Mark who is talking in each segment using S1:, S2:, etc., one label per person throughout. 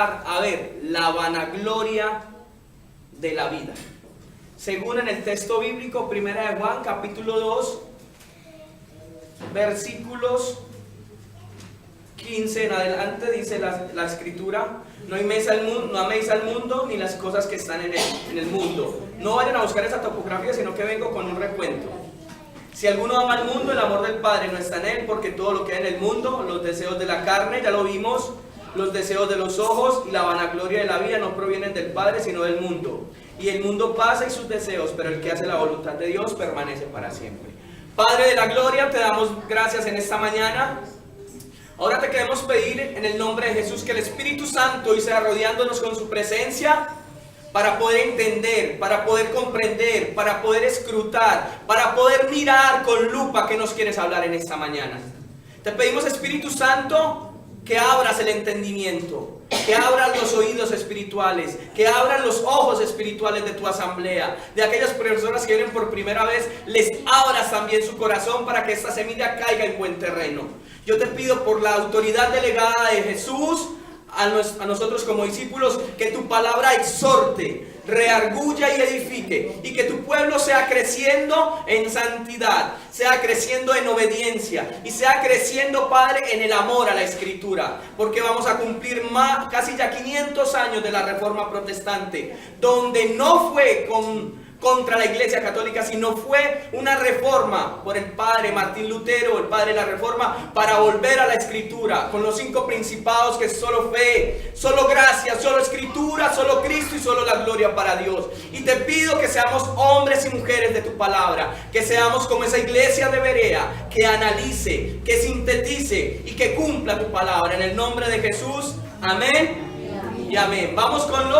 S1: empezar a ver la vanagloria de la vida. Según en el texto bíblico, 1 de Juan, capítulo 2, versículos 15 en adelante, dice la escritura: no améis al mundo ni las cosas que están en el mundo. No vayan a buscar esa topografía, sino que vengo con un recuento. Si alguno ama al mundo, el amor del Padre no está en él, porque todo lo que hay en el mundo, los deseos de la carne, ya lo vimos, los deseos de los ojos y la vanagloria de la vida no provienen del Padre, sino del mundo. Y el mundo pasa y sus deseos, pero el que hace la voluntad de Dios permanece para siempre. Padre de la gloria, te damos gracias en esta mañana. Ahora te queremos pedir en el nombre de Jesús que el Espíritu Santo y sea rodeándonos con su presencia, para poder entender, para poder comprender, para poder escrutar, para poder mirar con lupa qué nos quieres hablar en esta mañana. Te pedimos, Espíritu Santo, que abras el entendimiento, que abras los oídos espirituales, que abras los ojos espirituales de tu asamblea, de aquellas personas que vienen por primera vez, les abras también su corazón para que esta semilla caiga en buen terreno. Yo te pido por la autoridad delegada de Jesús, a nosotros como discípulos, que tu palabra exhorte, reargulla y edifique, y que tu pueblo sea creciendo en santidad, sea creciendo en obediencia, y sea creciendo, Padre, en el amor a la Escritura, porque vamos a cumplir casi ya 500 años de la Reforma Protestante, donde no fue contra la Iglesia Católica, sino fue una reforma por el Padre Martín Lutero, el Padre de la Reforma, para volver a la Escritura, con los 5 principados, que es solo fe, solo gracia, solo Escritura, solo Cristo y solo la gloria para Dios. Y te pido que seamos hombres y mujeres de tu palabra, que seamos como esa iglesia de Berea, que analice, que sintetice y que cumpla tu palabra. En el nombre de Jesús, amén y amén. Vamos con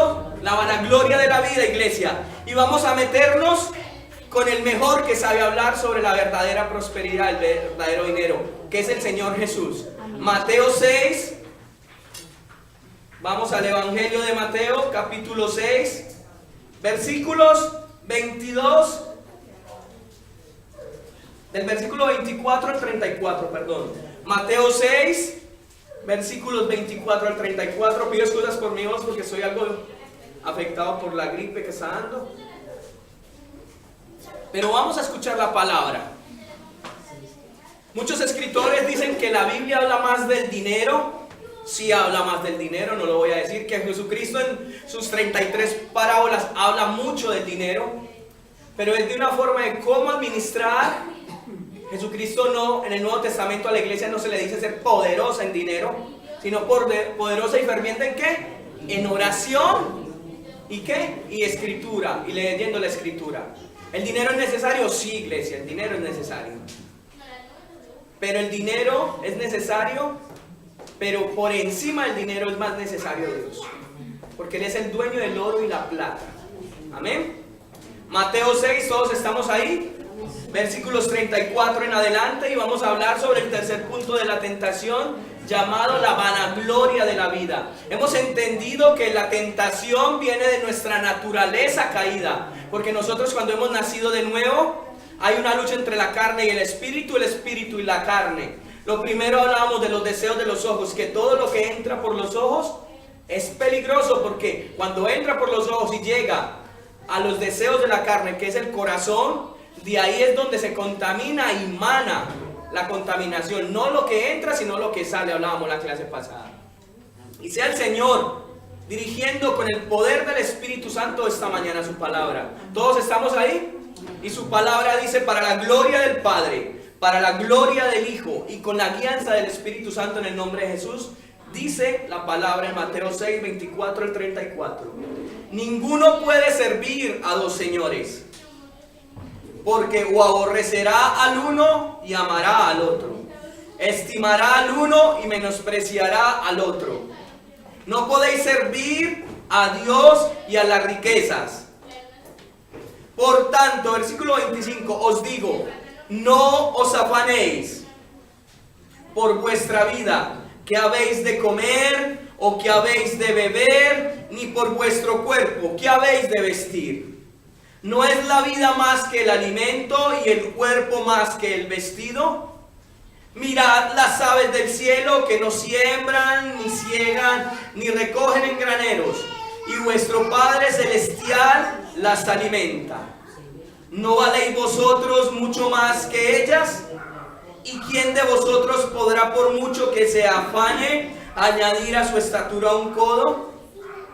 S1: la vanagloria de la vida, iglesia, y vamos a meternos con el mejor que sabe hablar sobre la verdadera prosperidad, el verdadero dinero, que es el Señor Jesús. Mateo 6, vamos al Evangelio de Mateo, capítulo 6, versículos 22, del versículo 24 al 34, perdón. Mateo 6, versículos 24 al 34. Pido excusas por mi voz porque soy algo afectado por la gripe que está dando, pero vamos a escuchar la palabra. Muchos escritores dicen que la Biblia habla más del dinero. Sí habla más del dinero, no lo voy a decir, que Jesucristo en sus 33 parábolas habla mucho del dinero, pero es de una forma de cómo administrar. Jesucristo no, en el Nuevo Testamento a la iglesia no se le dice ser poderosa en dinero, sino poderosa y ferviente ¿en qué? En oración. ¿Y qué? Y escritura, y leyendo la escritura. ¿El dinero es necesario? Sí, iglesia, el dinero es necesario. Pero el dinero es necesario, pero por encima del dinero es más necesario Dios, porque Él es el dueño del oro y la plata. Amén. Mateo 6, todos estamos ahí. Versículos 34 en adelante, y vamos a hablar sobre el tercer punto de la tentación, llamado la vanagloria de la vida. Hemos entendido que la tentación viene de nuestra naturaleza caída, porque nosotros cuando hemos nacido de nuevo, hay una lucha entre la carne y el espíritu y la carne. Lo primero hablábamos de los deseos de los ojos, que todo lo que entra por los ojos es peligroso, porque cuando entra por los ojos y llega a los deseos de la carne, que es el corazón, de ahí es donde se contamina y mana la contaminación, no lo que entra sino lo que sale. Hablábamos la clase pasada. Y sea el Señor dirigiendo con el poder del Espíritu Santo esta mañana su palabra. ¿Todos estamos ahí? Y su palabra dice: para la gloria del Padre, para la gloria del Hijo y con la guianza del Espíritu Santo, en el nombre de Jesús. Dice la palabra en Mateo 6, 24 al 34: ninguno puede servir a dos señores, porque o aborrecerá al uno y amará al otro, estimará al uno y menospreciará al otro. No podéis servir a Dios y a las riquezas. Por tanto, versículo 25, os digo, no os afanéis por vuestra vida, que habéis de comer o que habéis de beber, ni por vuestro cuerpo, que habéis de vestir. ¿No es la vida más que el alimento y el cuerpo más que el vestido? Mirad las aves del cielo que no siembran, ni ciegan, ni recogen en graneros, y vuestro Padre Celestial las alimenta. ¿No valéis vosotros mucho más que ellas? ¿Y quién de vosotros podrá, por mucho que se afane, añadir a su estatura un codo?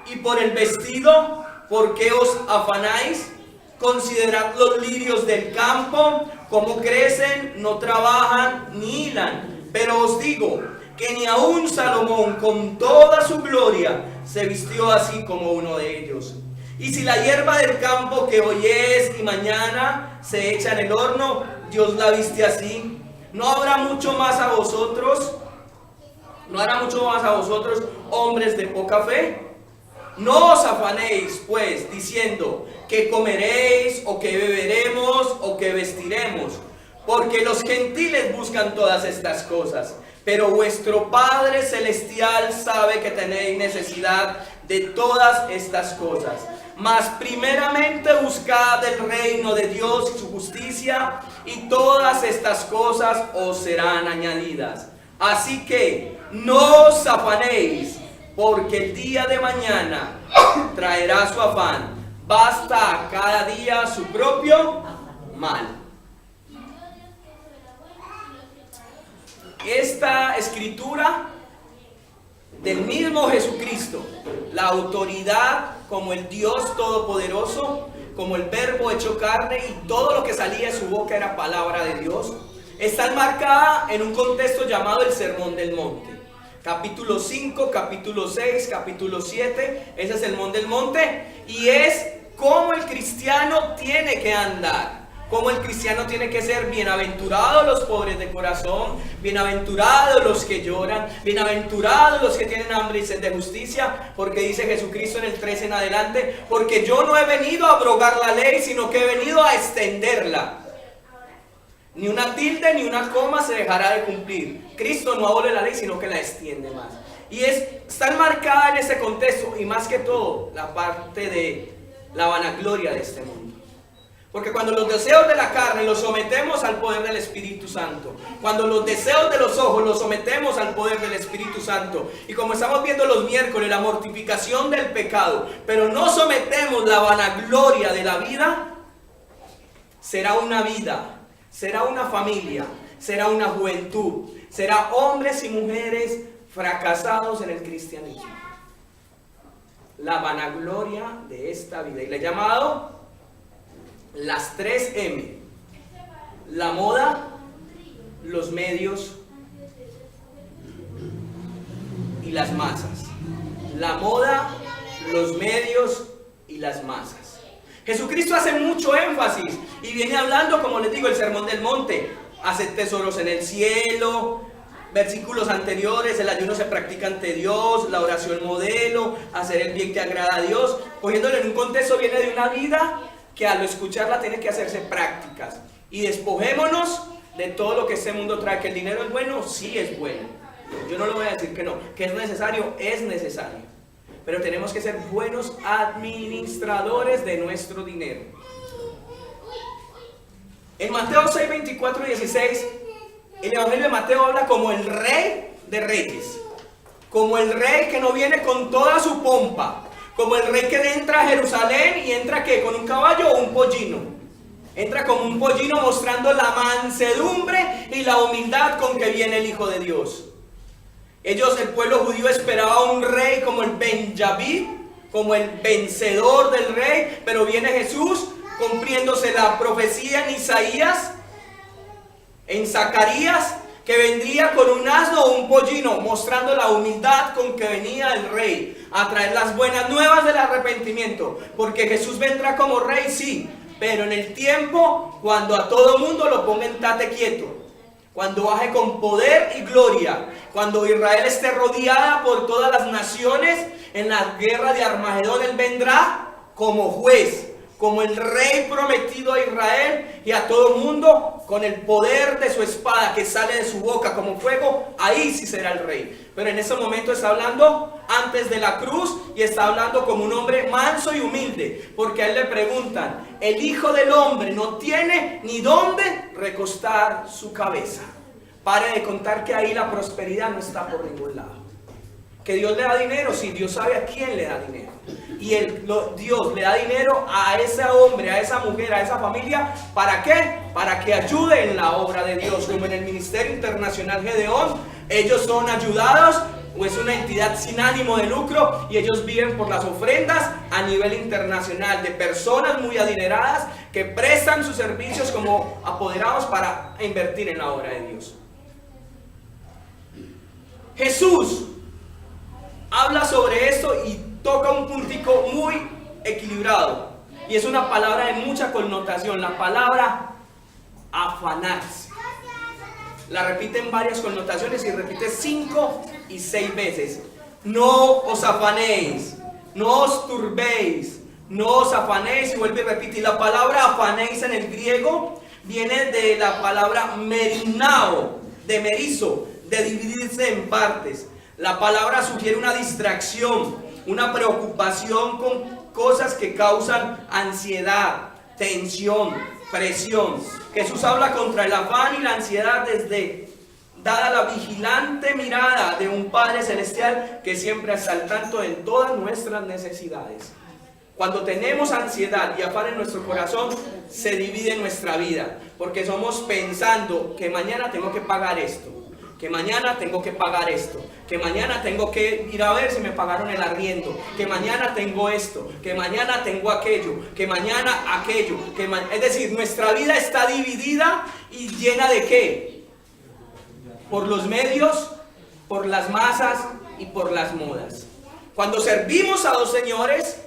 S1: Y por el vestido, ¿por qué os afanáis? Considerad los lirios del campo, cómo crecen, no trabajan ni hilan. Pero os digo que ni aun Salomón con toda su gloria se vistió así como uno de ellos. Y si la hierba del campo que hoy es y mañana se echa en el horno, Dios la viste así, ¿no habrá mucho más a vosotros? ¿No hará mucho más a vosotros, hombres de poca fe? No os afanéis, pues, diciendo que comeréis, o que beberemos, o que vestiremos, porque los gentiles buscan todas estas cosas. Pero vuestro Padre Celestial sabe que tenéis necesidad de todas estas cosas. Mas primeramente buscad el reino de Dios y su justicia, y todas estas cosas os serán añadidas. Así que no os afanéis, porque el día de mañana traerá su afán. Basta a cada día su propio mal. Esta escritura del mismo Jesucristo, la autoridad como el Dios Todopoderoso, como el Verbo hecho carne, y todo lo que salía de su boca era palabra de Dios, está enmarcada en un contexto llamado el Sermón del Monte. Capítulo 5, capítulo 6, capítulo 7, ese es el Sermón del Monte, y es cómo el cristiano tiene que andar. Como el cristiano tiene que ser: bienaventurados los pobres de corazón, bienaventurados los que lloran, bienaventurados los que tienen hambre y sed de justicia, porque dice Jesucristo en el 13 en adelante: porque yo no he venido a abrogar la ley, sino que he venido a extenderla. Ni una tilde ni una coma se dejará de cumplir. Cristo no abole la ley, sino que la extiende más. Y está enmarcada en ese contexto, y más que todo, la parte de la vanagloria de este mundo. Porque cuando los deseos de la carne los sometemos al poder del Espíritu Santo, cuando los deseos de los ojos los sometemos al poder del Espíritu Santo, y como estamos viendo los miércoles, la mortificación del pecado, pero no sometemos la vanagloria de la vida, será una vida, será una familia, será una juventud, será hombres y mujeres fracasados en el cristianismo. La vanagloria de esta vida. Y le he llamado las 3 M: la moda, los medios y las masas. La moda, los medios y las masas. Jesucristo hace mucho énfasis y viene hablando, como les digo, el Sermón del Monte. Haced tesoros en el cielo. Versículos anteriores: el ayuno se practica ante Dios, la oración modelo, hacer el bien que agrada a Dios. Cogiéndolo en un contexto, viene de una vida que al escucharla tiene que hacerse prácticas. Y despojémonos de todo lo que este mundo trae. ¿Que el dinero es bueno? Sí es bueno. Yo no le voy a decir que no. ¿Que es necesario? Es necesario. Pero tenemos que ser buenos administradores de nuestro dinero. En Mateo 6, 24 y 16, el Evangelio de Mateo habla como el Rey de Reyes. Como el Rey que no viene con toda su pompa. Como el Rey que entra a Jerusalén y entra ¿qué? ¿Con un caballo o un pollino? Entra como un pollino, mostrando la mansedumbre y la humildad con que viene el Hijo de Dios. Ellos, el pueblo judío, esperaba un rey como el Ben David, como el vencedor del rey, pero viene Jesús cumpliéndose la profecía en Isaías, en Zacarías, que vendría con un asno o un pollino, mostrando la humildad con que venía el rey a traer las buenas nuevas del arrepentimiento. Porque Jesús vendrá como rey, sí, pero en el tiempo cuando a todo mundo lo ponga en tate quieto, cuando baje con poder y gloria, cuando Israel esté rodeada por todas las naciones, en la guerra de Armagedón Él vendrá como juez, como el rey prometido a Israel y a todo el mundo, con el poder de su espada que sale de su boca como fuego. Ahí sí será el rey. Pero en ese momento está hablando antes de la cruz, y está hablando como un hombre manso y humilde, porque a él le preguntan: el Hijo del Hombre no tiene ni dónde recostar su cabeza. pare de contar que ahí la prosperidad no está por ningún lado. Que Dios le da dinero, sí, Dios sabe a quién le da dinero. Y Dios le da dinero a ese hombre, a esa mujer, a esa familia. ¿Para qué? Para que ayude en la obra de Dios. Como en el Ministerio Internacional Gedeón, ellos son ayudados, o es una entidad sin ánimo de lucro, y ellos viven por las ofrendas a nivel internacional de personas muy adineradas que prestan sus servicios como apoderados para invertir en la obra de Dios. Jesús habla sobre esto y toca un puntico muy equilibrado, y es una palabra de mucha connotación, la palabra afanarse. La repite en varias connotaciones y repite 5 y 6 veces. No os afanéis, no os turbéis, no os afanéis, y vuelve y repite. Y la palabra afanéis en el griego viene de la palabra merinao, de merizo, de dividirse en partes. La palabra sugiere una distracción, una preocupación con cosas que causan ansiedad, tensión, presión. Jesús habla contra el afán y la ansiedad dada la vigilante mirada de un Padre Celestial que siempre está al tanto de todas nuestras necesidades. Cuando tenemos ansiedad y afán en nuestro corazón, se divide nuestra vida, porque somos pensando que mañana tengo que pagar esto, que mañana tengo que pagar esto, que mañana tengo que ir a ver si me pagaron el arriendo, que mañana tengo esto, que mañana tengo aquello, que mañana aquello, es decir, nuestra vida está dividida y llena de ¿qué? Por los medios, por las masas y por las modas. Cuando servimos a dos señores,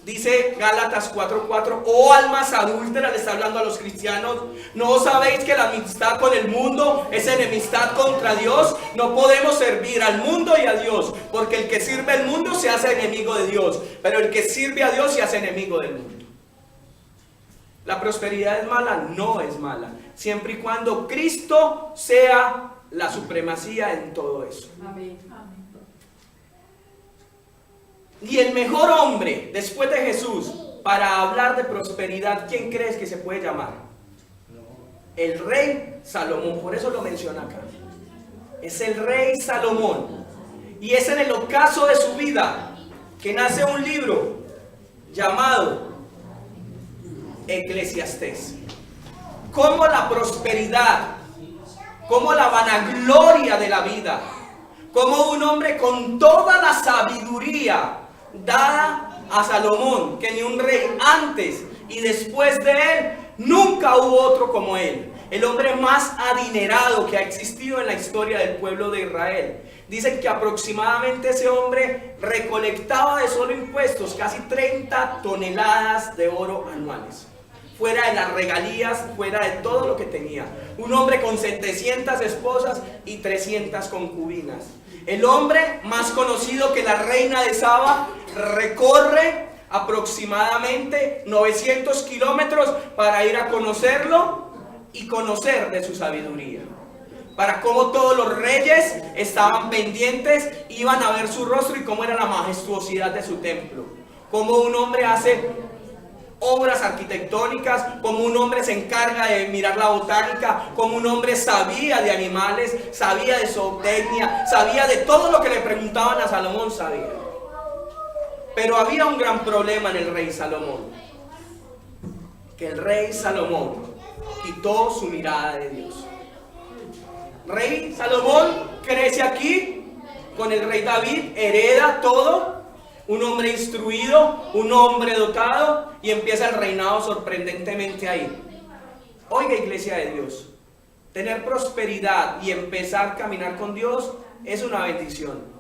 S1: dice Gálatas 4:4, oh almas adúlteras, le está hablando a los cristianos, ¿no sabéis que la amistad con el mundo es enemistad contra Dios? No podemos servir al mundo y a Dios, porque el que sirve al mundo se hace enemigo de Dios, pero el que sirve a Dios se hace enemigo del mundo. ¿La prosperidad es mala? No es mala, siempre y cuando Cristo sea la supremacía en todo eso.
S2: Amén.
S1: Y el mejor hombre después de Jesús para hablar de prosperidad, ¿quién crees que se puede llamar? El rey Salomón, por eso lo menciona acá. Es el rey Salomón. Y es en el ocaso de su vida que nace un libro llamado Eclesiastés. Cómo la prosperidad, cómo la vanagloria de la vida, como un hombre con toda la sabiduría dada a Salomón, que ni un rey antes y después de él nunca hubo otro como él, el hombre más adinerado que ha existido en la historia del pueblo de Israel. Dicen que aproximadamente ese hombre recolectaba de solo impuestos casi 30 toneladas de oro anuales, fuera de las regalías, fuera de todo lo que tenía. Un hombre con 700 esposas y 300 concubinas. El hombre más conocido que la reina de Saba recorre aproximadamente 900 kilómetros para ir a conocerlo y conocer de su sabiduría. Para cómo todos los reyes estaban pendientes, iban a ver su rostro y cómo era la majestuosidad de su templo. Cómo un hombre hace obras arquitectónicas, como un hombre se encarga de mirar la botánica, como un hombre sabía de animales, sabía de zootecnia, sabía de todo lo que le preguntaban a Salomón, sabía. Pero había un gran problema en el rey Salomón, que el rey Salomón quitó su mirada de Dios. Rey Salomón crece aquí con el rey David, hereda todo, un hombre instruido, un hombre dotado, y empieza el reinado sorprendentemente ahí. Oiga, iglesia de Dios, tener prosperidad y empezar a caminar con Dios es una bendición.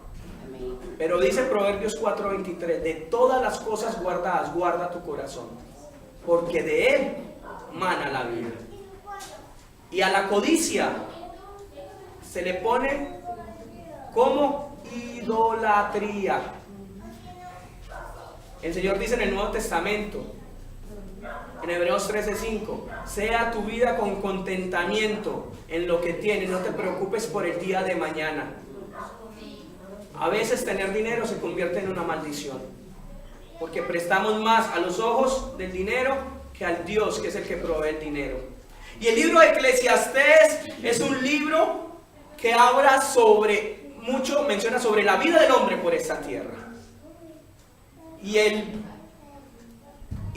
S1: Pero dice Proverbios 4:23, de todas las cosas guardadas, guarda tu corazón, porque de él mana la vida. Y a la codicia se le pone como idolatría. El Señor dice en el Nuevo Testamento, en Hebreos 13:5, sea tu vida con contentamiento en lo que tienes, no te preocupes por el día de mañana. A veces tener dinero se convierte en una maldición, porque prestamos más a los ojos del dinero que al Dios, que es el que provee el dinero. Y el libro de Eclesiastés es un libro que habla menciona sobre la vida del hombre por esta tierra. Y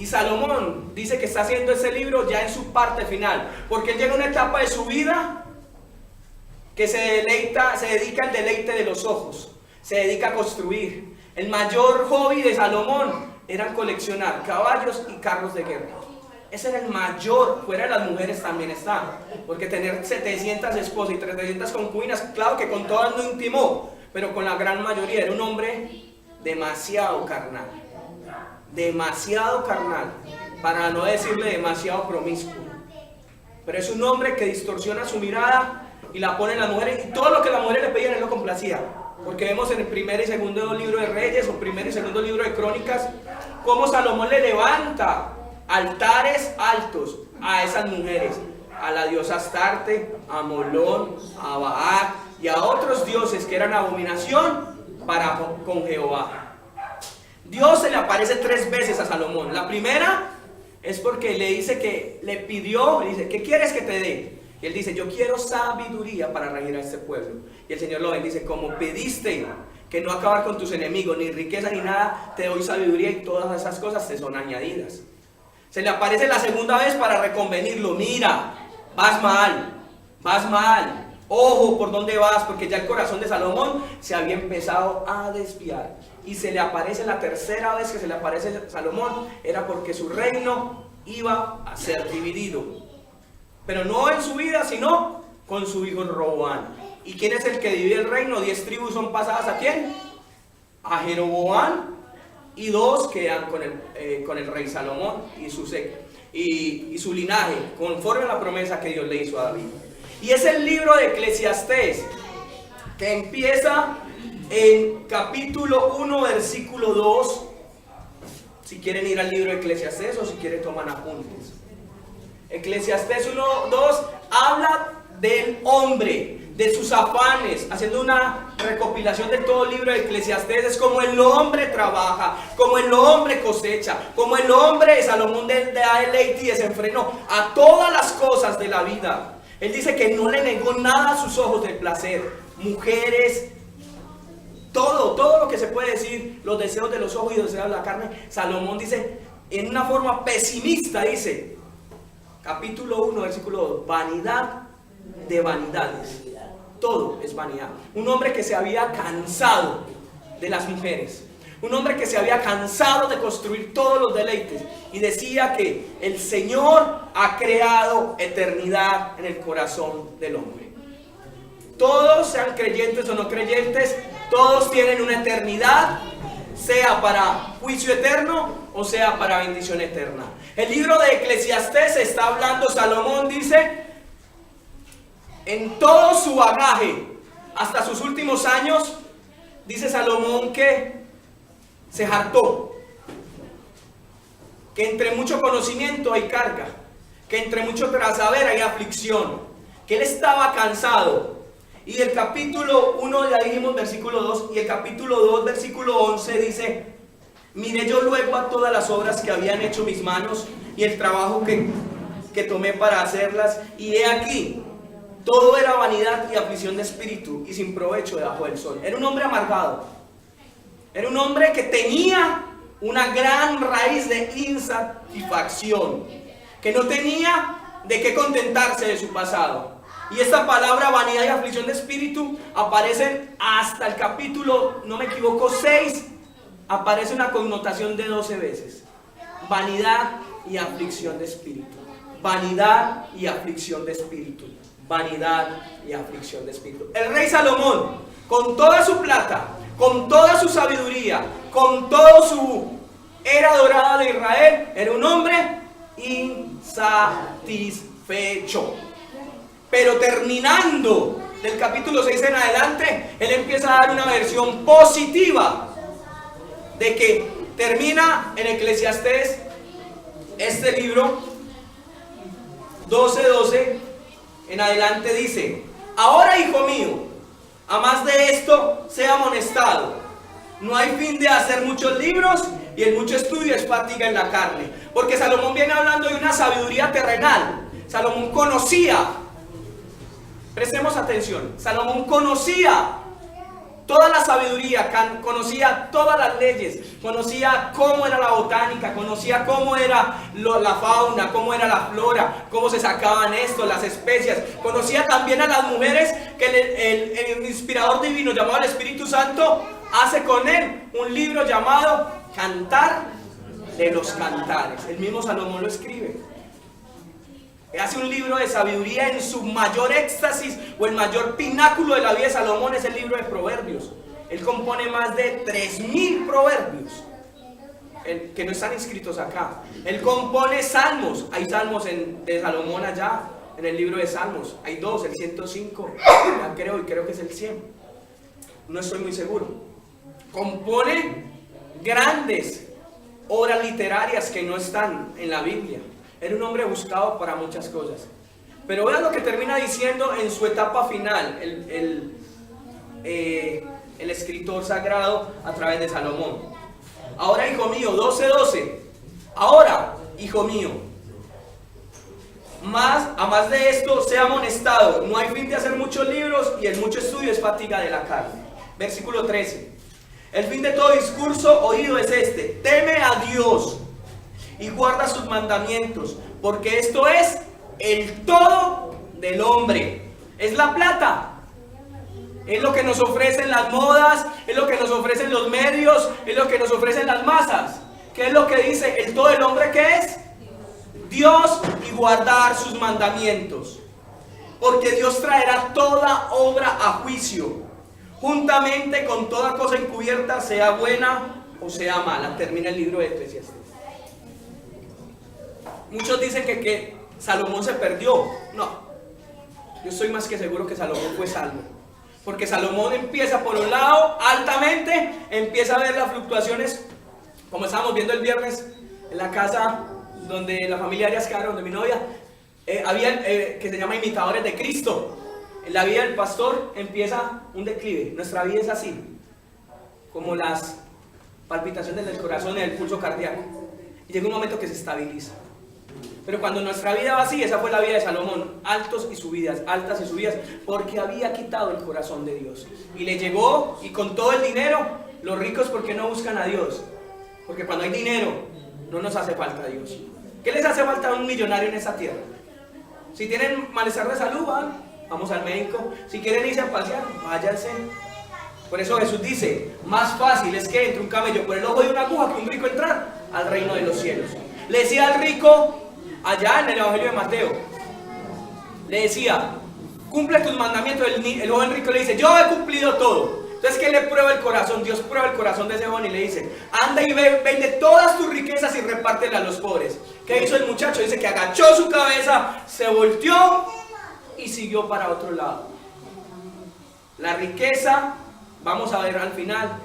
S1: Salomón dice que está haciendo ese libro ya en su parte final, porque él llega a una etapa de su vida que se dedica al deleite de los ojos, se dedica a construir. El mayor hobby de Salomón era coleccionar caballos y carros de guerra. Ese era el mayor, fuera de las mujeres también está, porque tener 700 esposas y 300 concubinas, claro que con todas no intimó, pero con la gran mayoría era un hombre demasiado carnal, para no decirle demasiado promiscuo. Pero es un hombre que distorsiona su mirada y la pone en las mujeres, y todo lo que las mujeres le pedían él lo complacía. Porque vemos en el primer y segundo libro de Reyes, o primer y segundo libro de Crónicas, cómo Salomón le levanta altares altos a esas mujeres, a la diosa Astarte, a Molón, a Baal y a otros dioses que eran abominación con Jehová. Dios se le aparece 3 veces a Salomón. La primera es porque le dice que le pidió, le dice, ¿qué quieres que te dé? Y él dice, yo quiero sabiduría para regir a este pueblo. Y el Señor lo bendice, como pediste que no acabar con tus enemigos, ni riqueza ni nada, te doy sabiduría y todas esas cosas te son añadidas. Se le aparece la segunda vez para reconvenirlo. Mira, vas mal. Ojo por dónde vas, porque ya el corazón de Salomón se había empezado a desviar. Y se le aparece la tercera vez que se le aparece a Salomón, era porque su reino iba a ser dividido. Pero no en su vida, sino con su hijo Roboam. ¿Y quién es el que divide el reino? 10 tribus son pasadas ¿a quién? A Jeroboam, y 2 quedan con el rey Salomón y su linaje, conforme a la promesa que Dios le hizo a David. Y es el libro de Eclesiastés, que empieza en capítulo 1, versículo 2. Si quieren ir al libro de Eclesiastés o si quieren toman apuntes. Eclesiastés 1, 2 habla del hombre, de sus afanes, haciendo una recopilación de todo el libro de Eclesiastés. Es como el hombre trabaja, como el hombre cosecha, como el hombre, Salomón da deleite y desenfrenó a todas las cosas de la vida. Él dice que no le negó nada a sus ojos del placer, mujeres, todo lo que se puede decir, los deseos de los ojos y los deseos de la carne. Salomón dice, en una forma pesimista, dice, capítulo 1, versículo 2, vanidad de vanidades. Todo es vanidad. Un hombre que se había cansado de las mujeres. Un hombre que se había cansado de construir todos los deleites. Y decía que el Señor ha creado eternidad en el corazón del hombre. Todos, sean creyentes o no creyentes, todos tienen una eternidad, sea para juicio eterno o sea para bendición eterna. El libro de Eclesiastés está hablando, Salomón dice, en todo su bagaje, hasta sus últimos años, dice Salomón que se hartó, que entre mucho conocimiento hay carga, que entre mucho saber hay aflicción, que él estaba cansado. Y el capítulo 1, ya dijimos versículo 2, y el capítulo 2, versículo 11 dice, miré yo luego a todas las obras que habían hecho mis manos y el trabajo que tomé para hacerlas, y he aquí, todo era vanidad y aflicción de espíritu y sin provecho debajo del sol. Era un hombre amargado. Era un hombre que tenía una gran raíz de insatisfacción, que no tenía de qué contentarse de su pasado. Y esta palabra vanidad y aflicción de espíritu aparecen hasta el capítulo, no me equivoco, 6, aparece una connotación de 12 veces. Vanidad y aflicción de espíritu. Vanidad y aflicción de espíritu. Vanidad y aflicción de espíritu. El rey Salomón, con toda su plata, con toda su sabiduría, con toda su era dorada de Israel, era un hombre insatisfecho. Pero terminando del capítulo 6 en adelante, él empieza a dar una versión positiva de que termina en Eclesiastés este libro 12:12 en adelante, dice: ahora, hijo mío, a más de esto sea amonestado. No hay fin de hacer muchos libros, y el mucho estudio es fatiga en la carne. Porque Salomón viene hablando de una sabiduría terrenal, Salomón conocía, prestemos atención, Salomón conocía toda la sabiduría, conocía todas las leyes, conocía cómo era la botánica, conocía cómo era la fauna, cómo era la flora, cómo se sacaban esto, las especias. Conocía también a las mujeres que el inspirador divino llamado el Espíritu Santo hace con él un libro llamado Cantar de los Cantares. El mismo Salomón lo escribe. Hace un libro de sabiduría en su mayor éxtasis o el mayor pináculo de la vida de Salomón es el libro de Proverbios. Él compone más de 3000 proverbios que no están inscritos acá. Él compone salmos. Hay salmos de Salomón allá en el libro de Salmos. Hay dos, el 105, ya creo que es el 100. No estoy muy seguro. Compone grandes obras literarias que no están en la Biblia. Era un hombre buscado para muchas cosas. Pero vean lo que termina diciendo en su etapa final el escritor sagrado a través de Salomón. Ahora, hijo mío, 12:12. Ahora, hijo mío, a más de esto sea amonestado. No hay fin de hacer muchos libros y el mucho estudio es fatiga de la carne. Versículo 13. El fin de todo discurso oído es este: teme a Dios y guarda sus mandamientos, porque esto es el todo del hombre. Es la plata, es lo que nos ofrecen las modas, es lo que nos ofrecen los medios, es lo que nos ofrecen las masas. ¿Qué es lo que dice el todo del hombre? ¿Qué es? Dios y guardar sus mandamientos, porque Dios traerá toda obra a juicio, juntamente con toda cosa encubierta, sea buena o sea mala. Termina el libro de Eclesiastés. Muchos dicen que Salomón se perdió. No, yo estoy más que seguro que Salomón fue salvo. Porque Salomón empieza por un lado, altamente, empieza a ver las fluctuaciones, como estábamos viendo el viernes en la casa donde la familia Arias Caro, donde mi novia, había que se llama imitadores de Cristo. En la vida del pastor empieza un declive. Nuestra vida es así, como las palpitaciones del corazón y del pulso cardíaco. Y llega un momento que se estabiliza. Pero cuando nuestra vida va así, esa fue la vida de Salomón, altos y subidas, altas y subidas, porque había quitado el corazón de Dios. Y le llegó, y con todo el dinero, los ricos, ¿por qué no buscan a Dios? Porque cuando hay dinero, no nos hace falta a Dios. ¿Qué les hace falta a un millonario en esta tierra? Si tienen malestar de salud, vamos al médico. Si quieren irse a pasear, váyanse. Por eso Jesús dice, más fácil es que entre un camello por el ojo de una aguja que un rico entrar al reino de los cielos. Le decía al rico, allá en el Evangelio de Mateo, le decía, cumple tus mandamientos. El joven rico le dice, yo he cumplido todo. Entonces, ¿qué le prueba el corazón? Dios prueba el corazón de ese joven y le dice, anda y vende todas tus riquezas y repártelas a los pobres. ¿Qué hizo el muchacho? Dice que agachó su cabeza, se volteó y siguió para otro lado. La riqueza, vamos a ver al final,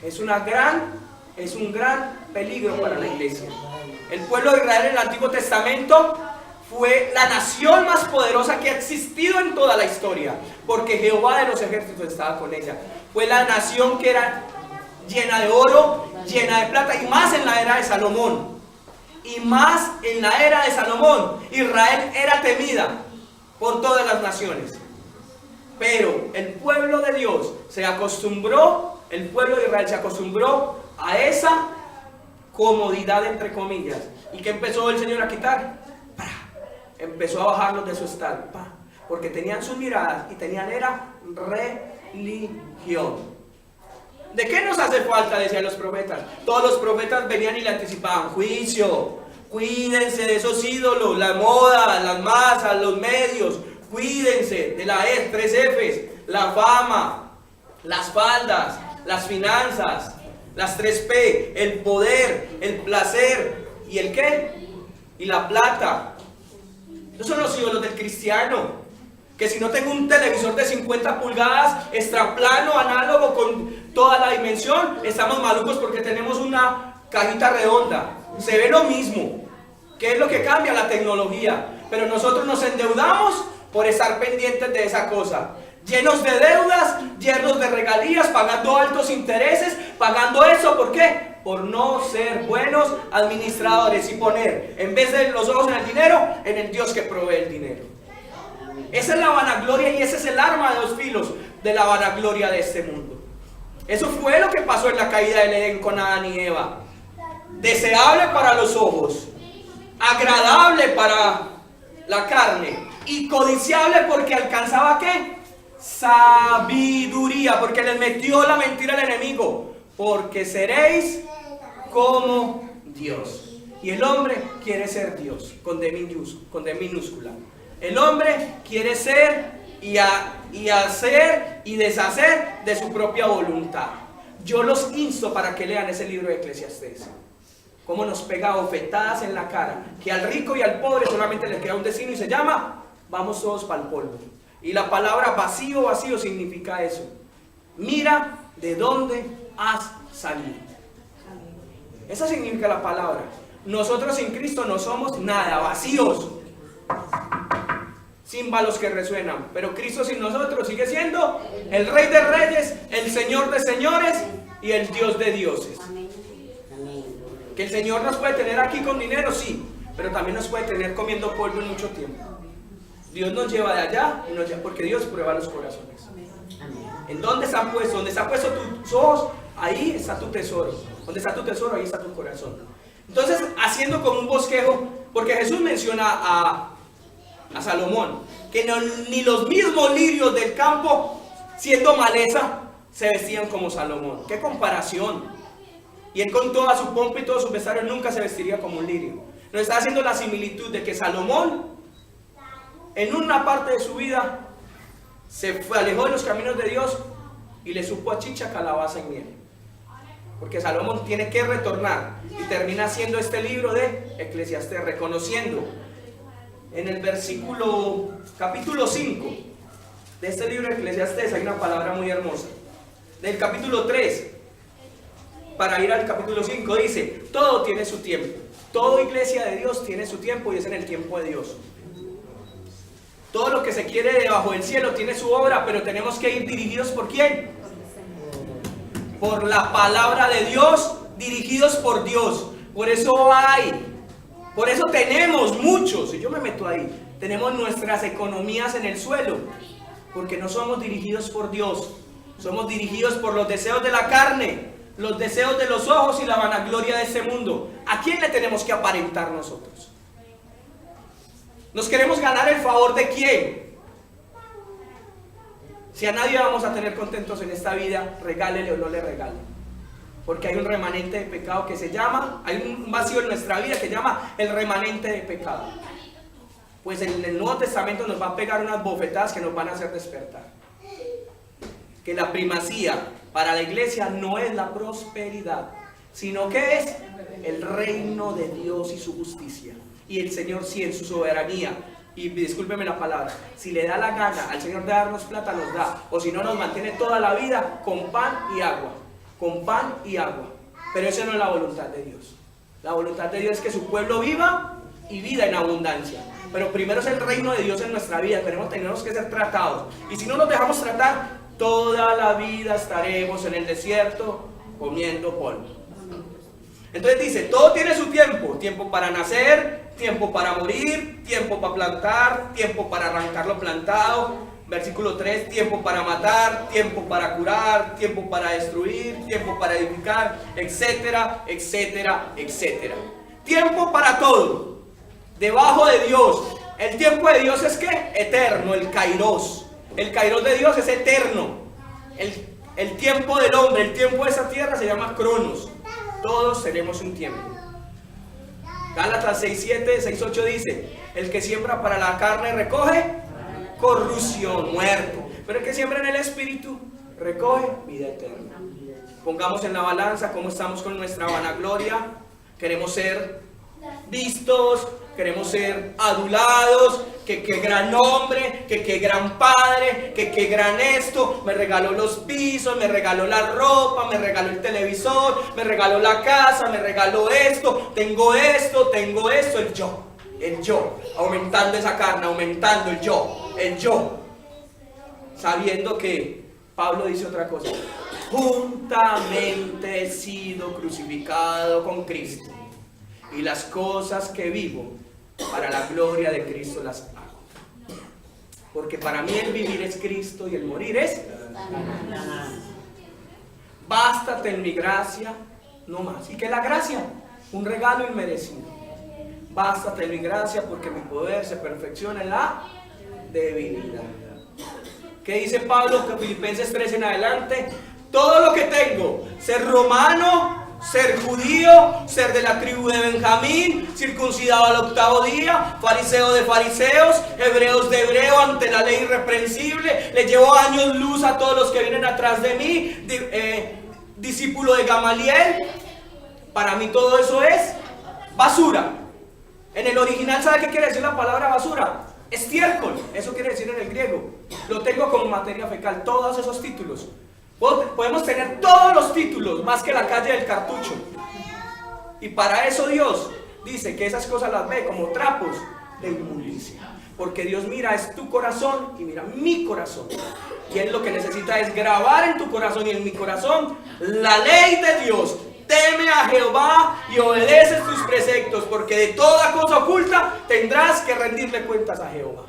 S1: es un gran peligro para la iglesia. El pueblo de Israel en el Antiguo Testamento fue la nación más poderosa que ha existido en toda la historia, porque Jehová de los ejércitos estaba con ella. Fue la nación que era llena de oro, llena de plata, y más en la era de Salomón. Y más en la era de Salomón, Israel era temida por todas las naciones. Pero el pueblo de Dios se acostumbró, el pueblo de Israel se acostumbró a esa comodidad, entre comillas. ¿Y qué empezó el Señor a quitar? Empezó a bajarlos de su estado, porque tenían sus miradas y tenían religión. ¿De qué nos hace falta? Decían los profetas. Todos los profetas venían y le anticipaban juicio. Cuídense de esos ídolos, la moda, las masas, los medios. Cuídense de la 3 Fs, la fama, las faldas, las finanzas, las 3P, el poder, el placer y el ¿qué? Y la plata. Esos son los ídolos del cristiano. Que si no tengo un televisor de 50 pulgadas, extraplano, análogo con toda la dimensión, estamos malucos porque tenemos una cajita redonda. Se ve lo mismo. ¿Qué es lo que cambia? La tecnología. Pero nosotros nos endeudamos por estar pendientes de esa cosa. Llenos de deudas, llenos de regalías, pagando altos intereses, pagando eso. ¿Por qué? por no ser buenos administradores y poner, en vez de los ojos en el dinero, en el Dios que provee el dinero. Esa es la vanagloria y ese es el arma de dos filos de la vanagloria de este mundo. Eso fue lo que pasó en la caída del Edén con Adán y Eva. Deseable para los ojos, agradable para la carne y codiciable porque alcanzaba ¿qué? Sabiduría, porque les metió la mentira al enemigo, porque seréis como Dios. Y el hombre quiere ser Dios, con D minúscula. El hombre quiere ser y hacer y deshacer de su propia voluntad. Yo los insto para que lean ese libro de Eclesiastés. Cómo nos pega bofetadas en la cara, que al rico y al pobre solamente les queda un destino y se llama, vamos todos para el polvo. Y la palabra vacío, vacío significa eso. Mira de dónde has salido. Esa significa la palabra. Nosotros sin Cristo no somos nada, vacíos. Címbalos que resuenan. Pero Cristo sin nosotros sigue siendo el Rey de Reyes, el Señor de Señores y el Dios de dioses. Que el Señor nos puede tener aquí con dinero, sí, pero también nos puede tener comiendo polvo en mucho tiempo. Dios nos lleva de allá y nos lleva, porque Dios prueba los corazones. ¿En dónde están puestos? ¿Dónde están puestos tus ojos? Ahí está tu tesoro. ¿Dónde está tu tesoro? Ahí está tu corazón. Entonces, haciendo como un bosquejo, porque Jesús menciona a Salomón, que ni los mismos lirios del campo, siendo maleza, se vestían como Salomón. ¡Qué comparación! Y él con toda su pompa y todo su vestuario nunca se vestiría como un lirio. Nos está haciendo la similitud de que Salomón, en una parte de su vida, se alejó de los caminos de Dios y le supo a chicha, calabaza y miel. Porque Salomón tiene que retornar y termina haciendo este libro de Eclesiastés, reconociendo en el versículo, capítulo 5 de este libro de Eclesiastés, hay una palabra muy hermosa. Del capítulo 3 para ir al capítulo 5 dice, todo tiene su tiempo. Toda iglesia de Dios tiene su tiempo y es en el tiempo de Dios. Todo lo que se quiere debajo del cielo tiene su obra, pero tenemos que ir dirigidos ¿por quién? Por la palabra de Dios, dirigidos por Dios. Por eso tenemos muchos, y yo me meto ahí, tenemos nuestras economías en el suelo, porque no somos dirigidos por Dios, somos dirigidos por los deseos de la carne, los deseos de los ojos y la vanagloria de este mundo. ¿A quién le tenemos que aparentar nosotros? ¿Nos queremos ganar el favor de quién? Si a nadie vamos a tener contentos en esta vida, regálele o no le regale. Porque hay un remanente de pecado que se llama, hay un vacío en nuestra vida que se llama el remanente de pecado. Pues en el Nuevo Testamento nos va a pegar unas bofetadas que nos van a hacer despertar. Que la primacía para la iglesia no es la prosperidad, sino que es el reino de Dios y su justicia. Y el Señor sí en su soberanía, y discúlpeme la palabra, si le da la gana al Señor de darnos plata, nos da, o si no nos mantiene toda la vida con pan y agua, con pan y agua. Pero esa no es la voluntad de Dios. La voluntad de Dios es que su pueblo viva y vida en abundancia. Pero primero es el reino de Dios en nuestra vida, tenemos que ser tratados. Y si no nos dejamos tratar, toda la vida estaremos en el desierto comiendo polvo. Entonces dice, todo tiene su tiempo. Tiempo para nacer, tiempo para morir, tiempo para plantar, tiempo para arrancar lo plantado. Versículo 3, tiempo para matar, tiempo para curar, tiempo para destruir, tiempo para edificar, etcétera, etcétera, etcétera. Tiempo para todo. Debajo de Dios. El tiempo de Dios es ¿qué? Eterno, el kairos. El kairos de Dios es eterno. El tiempo del hombre, el tiempo de esa tierra se llama cronos. Todos tenemos un tiempo. Gálatas 6:7, 6:8 dice, el que siembra para la carne recoge corrupción, muerto. Pero el que siembra en el espíritu recoge vida eterna. Pongamos en la balanza cómo estamos con nuestra vanagloria. Queremos ser vistos, queremos ser adulados, que qué gran hombre, que qué gran padre, que qué gran esto, me regaló los pisos, me regaló la ropa, me regaló el televisor, me regaló la casa, me regaló esto, el yo, aumentando esa carne, aumentando el yo, sabiendo que Pablo dice otra cosa, juntamente he sido crucificado con Cristo, y las cosas que vivo, para la gloria de Cristo las hago. Porque para mí el vivir es Cristo y el morir es ganar. Bástate en mi gracia, no más. ¿Y qué es la gracia? Un regalo inmerecido. Bástate en mi gracia, porque mi poder se perfecciona en la debilidad. ¿Qué dice Pablo? Que Filipenses 3 en adelante: todo lo que tengo, ser romano, ser judío, ser de la tribu de Benjamín, circuncidado al 8º día, fariseo de fariseos, hebreos de hebreo, ante la ley irreprensible, le llevo años luz a todos los que vienen atrás de mí, discípulo de Gamaliel. Para mí todo eso es basura. En el original, ¿sabe qué quiere decir la palabra basura? Estiércol, eso quiere decir en el griego. Lo tengo como materia fecal, todos esos títulos. Podemos tener todos los títulos, más que la calle del cartucho. Y para eso Dios dice que esas cosas las ve como trapos de inmundicia. Porque Dios mira es tu corazón y mira mi corazón. Y Él lo que necesita es grabar en tu corazón y en mi corazón la ley de Dios. Teme a Jehová y obedece sus preceptos, porque de toda cosa oculta tendrás que rendirle cuentas a Jehová.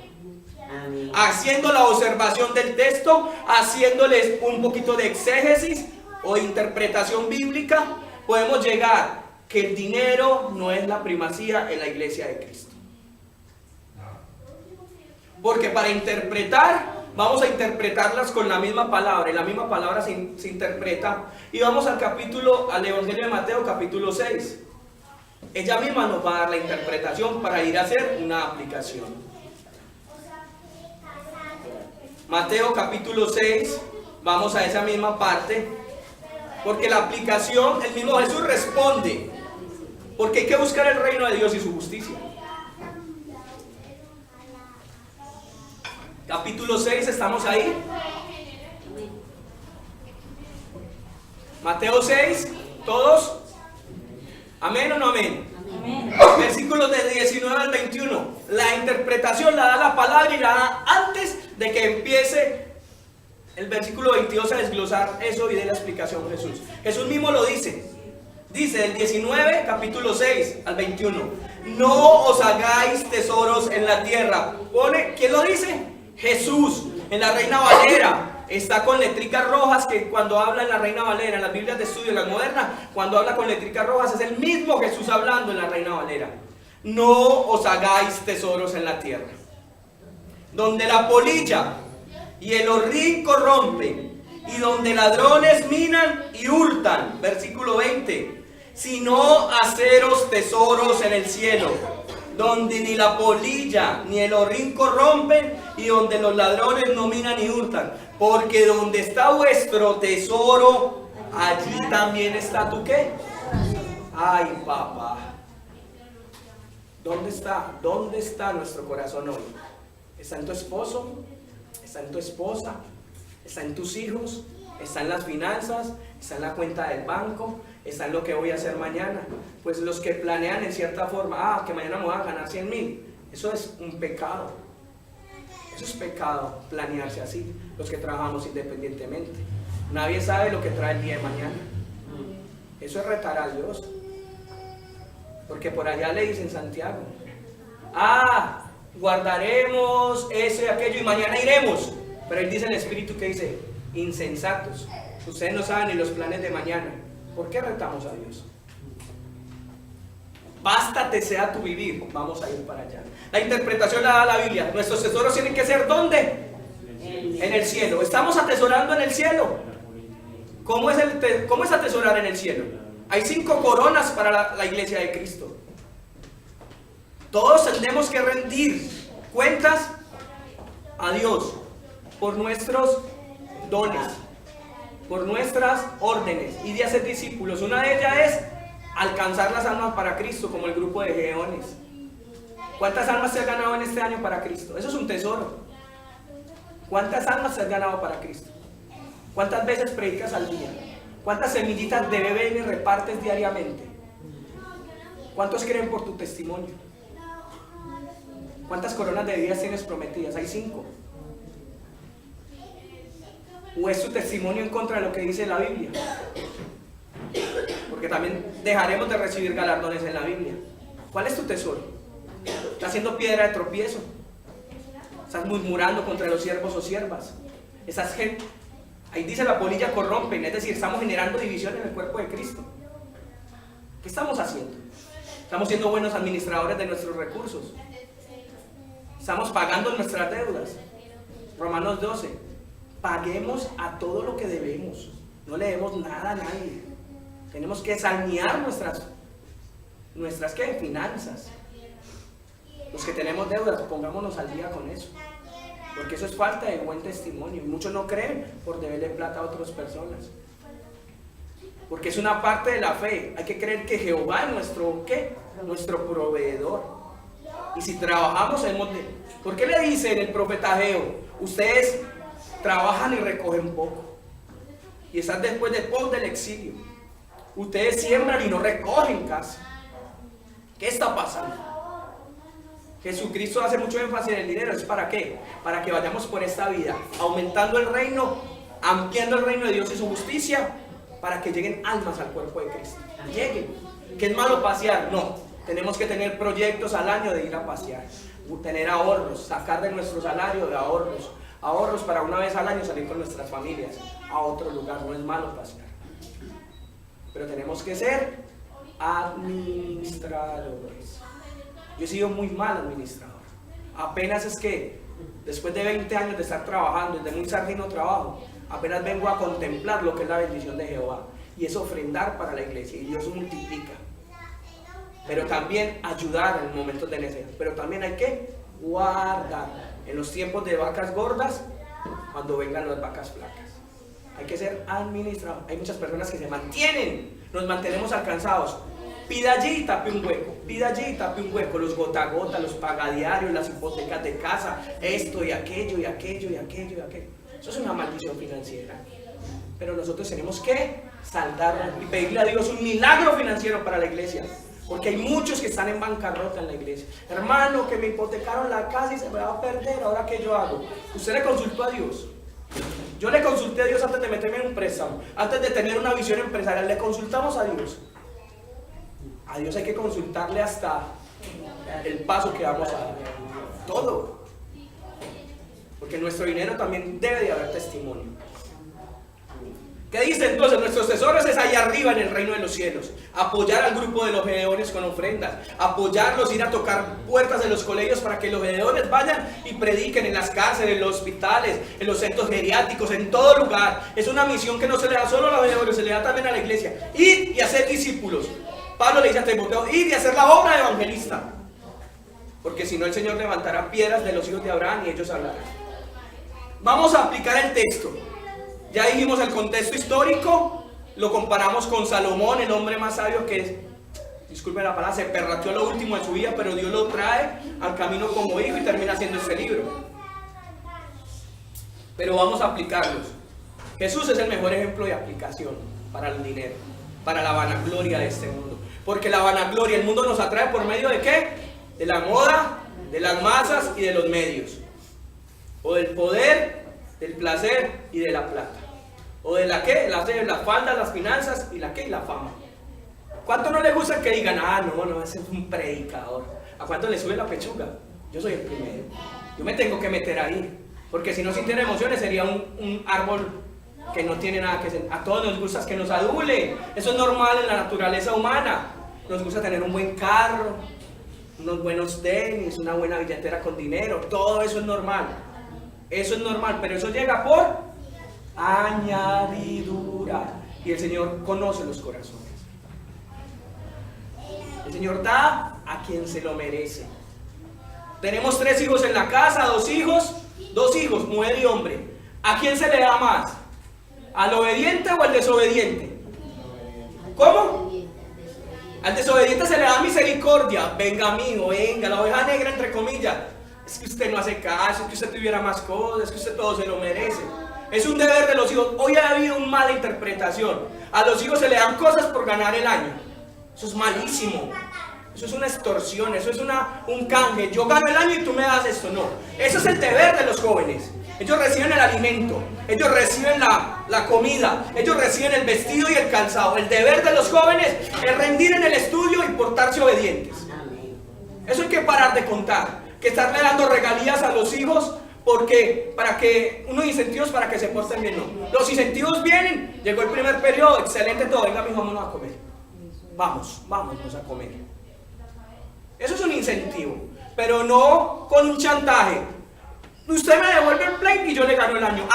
S1: Haciendo la observación del texto, haciéndoles un poquito de exégesis o interpretación bíblica, podemos llegar que el dinero no es la primacía en la iglesia de Cristo. Porque para interpretar, vamos a interpretarlas con la misma palabra, y la misma palabra se interpreta. Y vamos al Evangelio de Mateo, capítulo 6. Ella misma nos va a dar la interpretación para ir a hacer una aplicación. Mateo capítulo 6, vamos a esa misma parte, porque la aplicación, el mismo Jesús responde, porque hay que buscar el reino de Dios y su justicia. Capítulo 6, ¿estamos ahí? Mateo 6, ¿todos? ¿Amén o no amén? Amén. Versículos del 19 al 21. La interpretación la da la palabra y la da antes de que empiece el versículo 22 a desglosar eso y de la explicación Jesús. Jesús mismo lo dice. Dice del 19, capítulo 6 al 21. No os hagáis tesoros en la tierra. ¿Quién lo dice? Jesús. En la Reina Valera. Está con letricas rojas, que cuando habla en la Reina Valera, en las Biblias de estudio, en las modernas, cuando habla con letricas rojas, es el mismo Jesús hablando en la Reina Valera. No os hagáis tesoros en la tierra, donde la polilla y el horrín corrompen, y donde ladrones minan y hurtan. Versículo 20. Sino haceros tesoros en el cielo, donde ni la polilla ni el horrín corrompen, y donde los ladrones no minan ni hurtan. Porque donde está vuestro tesoro, allí también está tu ¿qué? Ay, papá. ¿Dónde está? ¿Dónde está nuestro corazón hoy? ¿Está en tu esposo? ¿Está en tu esposa? ¿Está en tus hijos? ¿Está en las finanzas? ¿Está en la cuenta del banco? ¿Está en lo que voy a hacer mañana? Pues los que planean en cierta forma, que mañana me voy a ganar 100,000, eso es un pecado. Eso es pecado, planearse así, los que trabajamos independientemente. Nadie sabe lo que trae el día de mañana. Eso es retar a Dios. Porque por allá le dicen Santiago, guardaremos eso y aquello y mañana iremos. Pero él dice en el Espíritu que dice, insensatos, ustedes no saben ni los planes de mañana. ¿Por qué retamos a Dios? Bástate sea tu vivir. Vamos a ir para allá. La interpretación la da la Biblia. Nuestros tesoros tienen que ser ¿dónde? En el cielo. ¿Estamos atesorando en el cielo? ¿Cómo es atesorar en el cielo? Hay 5 coronas para la iglesia de Cristo. Todos tenemos que rendir cuentas a Dios por nuestros dones, por nuestras órdenes y de hacer discípulos. Una de ellas es alcanzar las almas para Cristo, como el grupo de Geones. ¿Cuántas almas se has ganado en este año para Cristo? Eso es un tesoro. ¿Cuántas almas se has ganado para Cristo? ¿Cuántas veces predicas al día? ¿Cuántas semillitas de BBN repartes diariamente? ¿Cuántos creen por tu testimonio? ¿Cuántas coronas de vidas tienes prometidas? Hay 5. ¿O es tu testimonio en contra de lo que dice la Biblia? Porque también dejaremos de recibir galardones en la Biblia. ¿Cuál es tu tesoro? ¿Estás siendo piedra de tropiezo? ¿Estás murmurando contra los siervos o siervas? Esas gente, ahí dice la polilla corrompen, es decir, estamos generando división en el cuerpo de Cristo. ¿Qué estamos haciendo? ¿Estamos siendo buenos administradores de nuestros recursos? ¿Estamos pagando nuestras deudas? Romanos 12. Paguemos a todo lo que debemos. No le debemos nada a nadie. Tenemos que sanear nuestras ¿qué? Finanzas. Los que tenemos deudas, pongámonos al día con eso. Porque eso es falta de buen testimonio. Y muchos no creen por deberle plata a otras personas. Porque es una parte de la fe. Hay que creer que Jehová es nuestro ¿qué? Nuestro proveedor. Y si trabajamos, ¿por qué le dice el profeta Ageo? Ustedes trabajan y recogen poco. Y están después del exilio. Ustedes siembran y no recogen casi. ¿Qué está pasando? Jesucristo hace mucho énfasis en el dinero. ¿Es para qué? Para que vayamos por esta vida, aumentando el reino, ampliando el reino de Dios y su justicia, para que lleguen almas al cuerpo de Cristo. Lleguen. ¿Qué es malo pasear? No. Tenemos que tener proyectos al año de ir a pasear. Tener ahorros, sacar de nuestro salario de ahorros. Ahorros para una vez al año salir con nuestras familias a otro lugar. No es malo pasear. Pero tenemos que ser administradores. Yo he sido muy mal administrador. Apenas es que después de 20 años de estar trabajando, desde muy sardino trabajo, apenas vengo a contemplar lo que es la bendición de Jehová. Y es ofrendar para la iglesia. Y Dios multiplica. Pero también ayudar en momentos de necesidad. Pero también hay que guardar. En los tiempos de vacas gordas, cuando vengan las vacas flacas. Hay que ser administrador. Hay muchas personas que se mantienen. Nos mantenemos alcanzados. Pida allí y tape un hueco. Pida allí y tape un hueco. Los gota a gota, los pagadiarios, las hipotecas de casa. Esto y aquello y aquello y aquello y aquello. Eso es una maldición financiera. Pero nosotros tenemos que saldar y pedirle a Dios un milagro financiero para la iglesia. Porque hay muchos que están en bancarrota en la iglesia. Hermano, que me hipotecaron la casa y se me va a perder. ¿Ahora qué yo hago? ¿Usted le consultó a Dios? Yo le consulté a Dios antes de meterme en un préstamo. Antes de tener una visión empresarial, le consultamos a Dios. A Dios hay que consultarle hasta el paso que vamos a dar. Todo. Porque en nuestro dinero también debe de haber testimonio. ¿Qué dice entonces? Nuestros tesoros es allá arriba en el reino de los cielos. Apoyar al grupo de los veedores con ofrendas. Apoyarlos, ir a tocar puertas de los colegios para que los veedores vayan y prediquen en las cárceles, en los hospitales, en los centros geriátricos, en todo lugar. Es una misión que no se le da solo a los veedores, se le da también a la iglesia. Ir y hacer discípulos. Pablo le dice a Timoteo, ir y hacer la obra de evangelista. Porque si no el Señor levantará piedras de los hijos de Abraham y ellos hablarán. Vamos a aplicar el texto. Ya dijimos el contexto histórico, lo comparamos con Salomón, el hombre más sabio que, disculpen la palabra, se perrateó lo último de su vida, pero Dios lo trae al camino como hijo y termina haciendo este libro. Pero vamos a aplicarlos. Jesús es el mejor ejemplo de aplicación para el dinero, para la vanagloria de este mundo. Porque la vanagloria, el mundo nos atrae por medio de ¿qué? De la moda, de las masas y de los medios. O del poder, del placer y de la plata. O de la ¿qué? Las faldas, las finanzas y la ¿qué? Y la fama. ¿Cuánto no le gusta que digan, no, ese es un predicador? ¿A cuánto le sube la pechuga? Yo soy el primero. Yo me tengo que meter ahí. Porque si no sintiera emociones sería un árbol que no tiene nada que ser. A todos nos gusta que nos adule. Eso es normal en la naturaleza humana. Nos gusta tener un buen carro, unos buenos tenis, una buena billetera con dinero. Todo eso es normal. Eso es normal, pero eso llega por añadidura. Y el Señor conoce los corazones. El Señor da a quien se lo merece. Tenemos 3 hijos en la casa, 2 hijos, mujer y hombre. ¿A quién se le da más? ¿Al obediente o al desobediente? ¿Cómo? Al desobediente se le da misericordia. Venga, amigo, venga, la oveja negra entre comillas. Es que usted no hace caso, es que usted tuviera más cosas, es que usted todo se lo merece. Es un deber de los hijos. Hoy ha habido una mala interpretación. A los hijos se le dan cosas por ganar el año. Eso es malísimo. Eso es una extorsión, eso es un canje. Yo gano el año y tú me das esto. No, eso es el deber de los jóvenes. Ellos reciben el alimento, ellos reciben la comida, ellos reciben el vestido y el calzado. El deber de los jóvenes es rendir en el estudio y portarse obedientes. Eso hay que parar de contar, que estarle dando regalías a los hijos para que unos incentivos para que se porten bien. No, los incentivos vienen, llegó el primer periodo, excelente todo, venga mijo, vámonos a comer. Vámonos a comer. Eso es un incentivo, pero no con un chantaje. Usted me devuelve el play y yo le gano el año.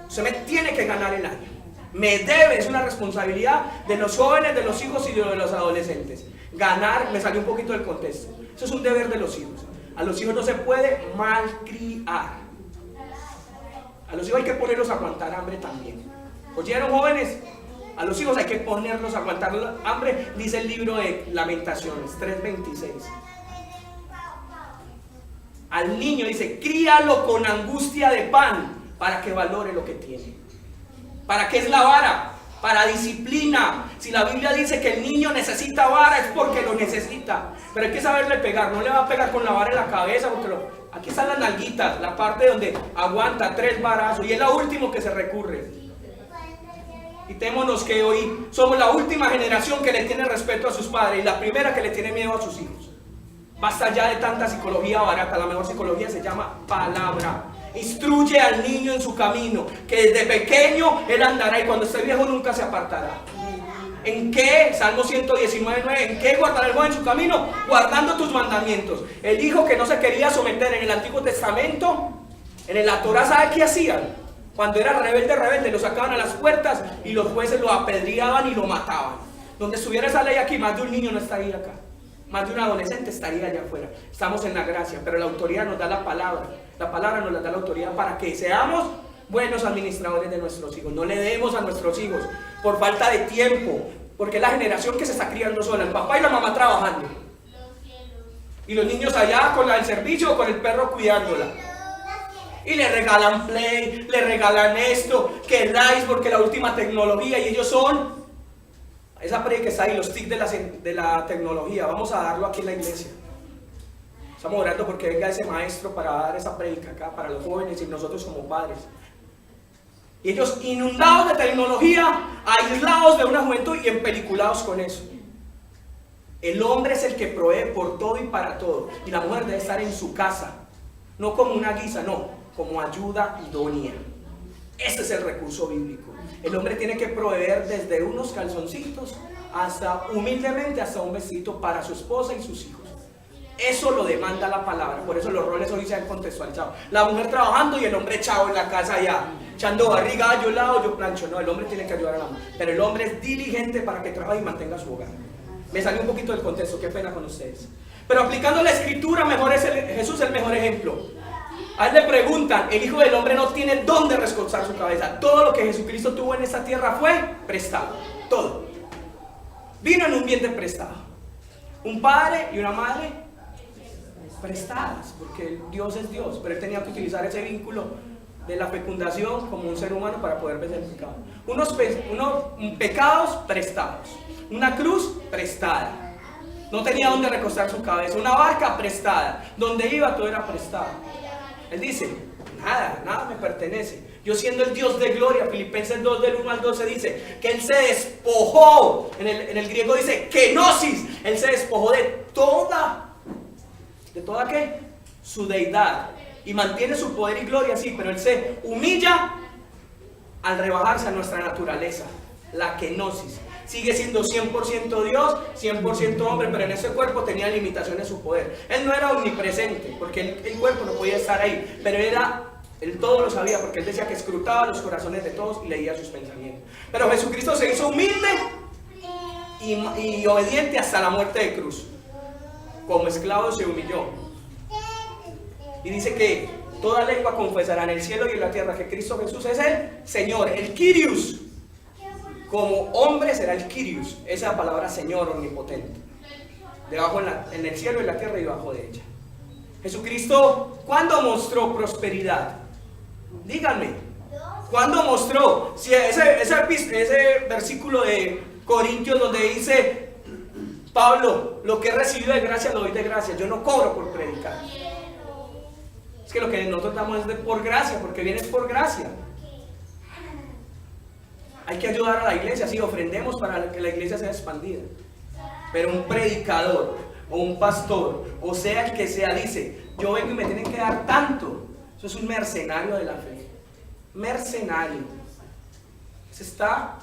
S1: Usted me tiene que ganar el año. Me debe, es una responsabilidad de los jóvenes, de los hijos y de los adolescentes. Ganar, me salió un poquito del contexto. Eso es un deber de los hijos. A los hijos no se puede malcriar. A los hijos hay que ponerlos a aguantar hambre también. ¿Oyeron, jóvenes? A los hijos hay que ponerlos a aguantar hambre, dice el libro de Lamentaciones 3:26. Al niño dice, críalo con angustia de pan para que valore lo que tiene. ¿Para qué es la vara? Para disciplina. Si la Biblia dice que el niño necesita vara es porque lo necesita. Pero hay que saberle pegar. No le va a pegar con la vara en la cabeza porque aquí están las nalguitas, la parte donde aguanta 3 varazos y es lo último que se recurre. Y témonos que hoy somos la última generación que le tiene respeto a sus padres y la primera que le tiene miedo a sus hijos. Basta ya de tanta psicología barata. La mejor psicología se llama palabra. Instruye al niño en su camino, que desde pequeño él andará y cuando esté viejo nunca se apartará. ¿En qué? Salmo 119:9. ¿En qué guardará el joven en su camino? Guardando tus mandamientos. El hijo que no se quería someter en el Antiguo Testamento, en la Torá, ¿sabe qué hacían? Cuando era rebelde, lo sacaban a las puertas y los jueces lo apedreaban y lo mataban. Donde estuviera esa ley aquí, más de un niño no estaría acá. Más de un adolescente estaría allá afuera. Estamos en la gracia, pero la autoridad nos da la palabra. La palabra nos la da la autoridad para que seamos buenos administradores de nuestros hijos. No le demos a nuestros hijos por falta de tiempo, porque es la generación que se está criando sola, el papá y la mamá trabajando. Y los niños allá con el servicio o con el perro cuidándola. Y le regalan Play, le regalan esto, que el iceberg, que la última tecnología, y ellos son... Esa predica que está ahí, los tics de la tecnología, vamos a darlo aquí en la iglesia. Estamos orando porque venga ese maestro para dar esa predica acá para los jóvenes y nosotros como padres. Y ellos inundados de tecnología, aislados de una juventud y empeliculados con eso. El hombre es el que provee por todo y para todo. Y la mujer debe estar en su casa, no como una guisa, no, como ayuda idónea. Ese es el recurso bíblico. El hombre tiene que proveer desde unos calzoncitos hasta, humildemente, hasta un vestido para su esposa y sus hijos. Eso lo demanda la palabra. Por eso los roles hoy se han contextualizado. La mujer trabajando y el hombre echado en la casa ya, echando barriga, yo lavo, yo plancho. No, el hombre tiene que ayudar a la mujer. Pero el hombre es diligente para que trabaje y mantenga su hogar. Me salió un poquito del contexto, qué pena con ustedes. Pero aplicando la escritura, mejor es Jesús el mejor ejemplo. A él le preguntan, el Hijo del Hombre no tiene dónde rescolzar su cabeza. Todo lo que Jesucristo tuvo en esta tierra fue prestado. Todo. Vino en un vientre prestado. Un padre y una madre prestadas, porque Dios es Dios, pero él tenía que utilizar ese vínculo de la fecundación como un ser humano para poder vencer el pecado. Unos pecados prestados. Una cruz prestada. No tenía dónde recostar su cabeza. Una barca prestada. Donde iba todo era prestado. Él dice, nada me pertenece. Yo siendo el Dios de gloria, Filipenses 2 del 1 al 12 dice que Él se despojó, en el griego dice kenosis, Él se despojó de toda ¿qué? Su deidad. Y mantiene su poder y gloria, sí, pero Él se humilla al rebajarse a nuestra naturaleza, la kenosis. Sigue siendo 100% Dios, 100% hombre, pero en ese cuerpo tenía limitaciones su poder. Él no era omnipresente, porque el cuerpo no podía estar ahí, pero él todo lo sabía, porque él decía que escrutaba los corazones de todos y leía sus pensamientos. Pero Jesucristo se hizo humilde y obediente hasta la muerte de cruz. Como esclavo se humilló. Y dice que toda lengua confesará en el cielo y en la tierra que Cristo Jesús es el Señor, el Kyrios. Como hombre será el Kyrios, esa palabra Señor omnipotente, debajo en el cielo y la tierra y debajo de ella. Jesucristo, ¿cuándo mostró prosperidad? Díganme, ¿cuándo mostró? Si ese versículo de Corintios donde dice Pablo, lo que he recibido de gracia lo doy de gracia. Yo no cobro por predicar. Es que lo que nosotros damos es por gracia, porque viene por gracia. Hay que ayudar a la iglesia, sí, ofrendemos para que la iglesia sea expandida. Pero un predicador o un pastor, o sea el que sea, dice, yo vengo y me tienen que dar tanto. Eso es un mercenario de la fe. Mercenario. Se está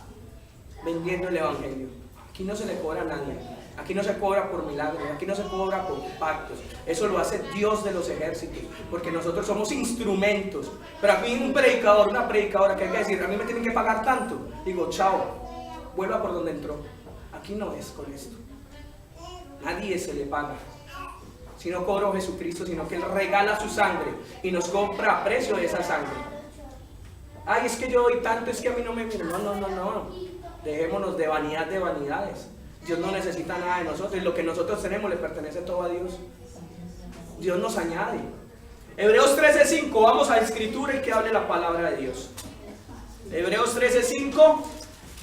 S1: vendiendo el evangelio. Aquí no se le cobra a nadie. Aquí no se cobra por milagros. Aquí no se cobra por pactos. Eso lo hace Dios de los ejércitos. Porque nosotros somos instrumentos. Pero a mí un predicador, una predicadora, ¿qué hay que decir? A mí me tienen que pagar tanto. Digo, chao, vuelva por donde entró. Aquí no es con esto. Nadie se le paga. Si no cobró Jesucristo, sino que Él regala su sangre y nos compra a precio de esa sangre. Ay, es que yo doy tanto, es que a mí no me miran. No. Dejémonos de vanidad de vanidades. Dios no necesita nada de nosotros. Y lo que nosotros tenemos le pertenece todo a Dios. Dios nos añade. Hebreos 13:5. Vamos a la escritura y que hable la palabra de Dios. Hebreos 13:5.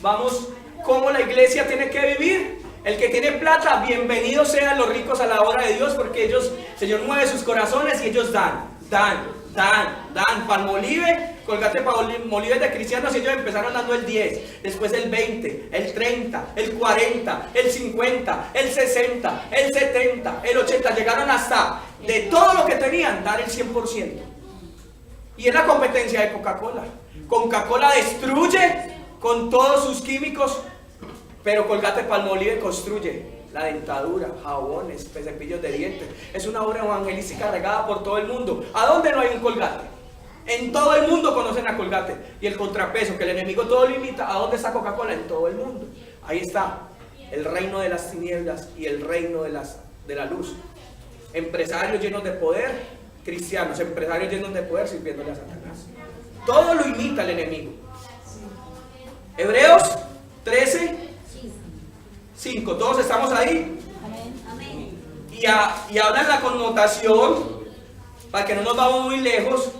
S1: Vamos, ¿cómo la iglesia tiene que vivir? El que tiene plata, bienvenidos sean los ricos a la obra de Dios, porque ellos, el Señor mueve sus corazones y ellos dan. Palmolive, Colgate Palmolive de cristianos, y ellos empezaron dando el 10, después el 20, el 30, el 40, el 50, el 60, el 70, el 80, llegaron hasta de todo lo que tenían, dar el 100%. Y es la competencia de Coca-Cola. Coca-Cola destruye con todos sus químicos, pero Colgate Palmolive construye la dentadura, jabones, cepillos de dientes. Es una obra evangelística regada por todo el mundo. ¿A dónde no hay un Colgate? En todo el mundo conocen a Colgate. Y el contrapeso, que el enemigo todo lo imita. ¿A dónde está Coca-Cola? En todo el mundo. Ahí está el reino de las tinieblas y el reino de la luz. Empresarios llenos de poder, cristianos, empresarios llenos de poder sirviéndole a Satanás. Todo lo imita el enemigo. Hebreos 13:5. ¿Todos estamos ahí?
S2: Amén.
S1: Y habla la connotación, para que no nos vamos muy lejos,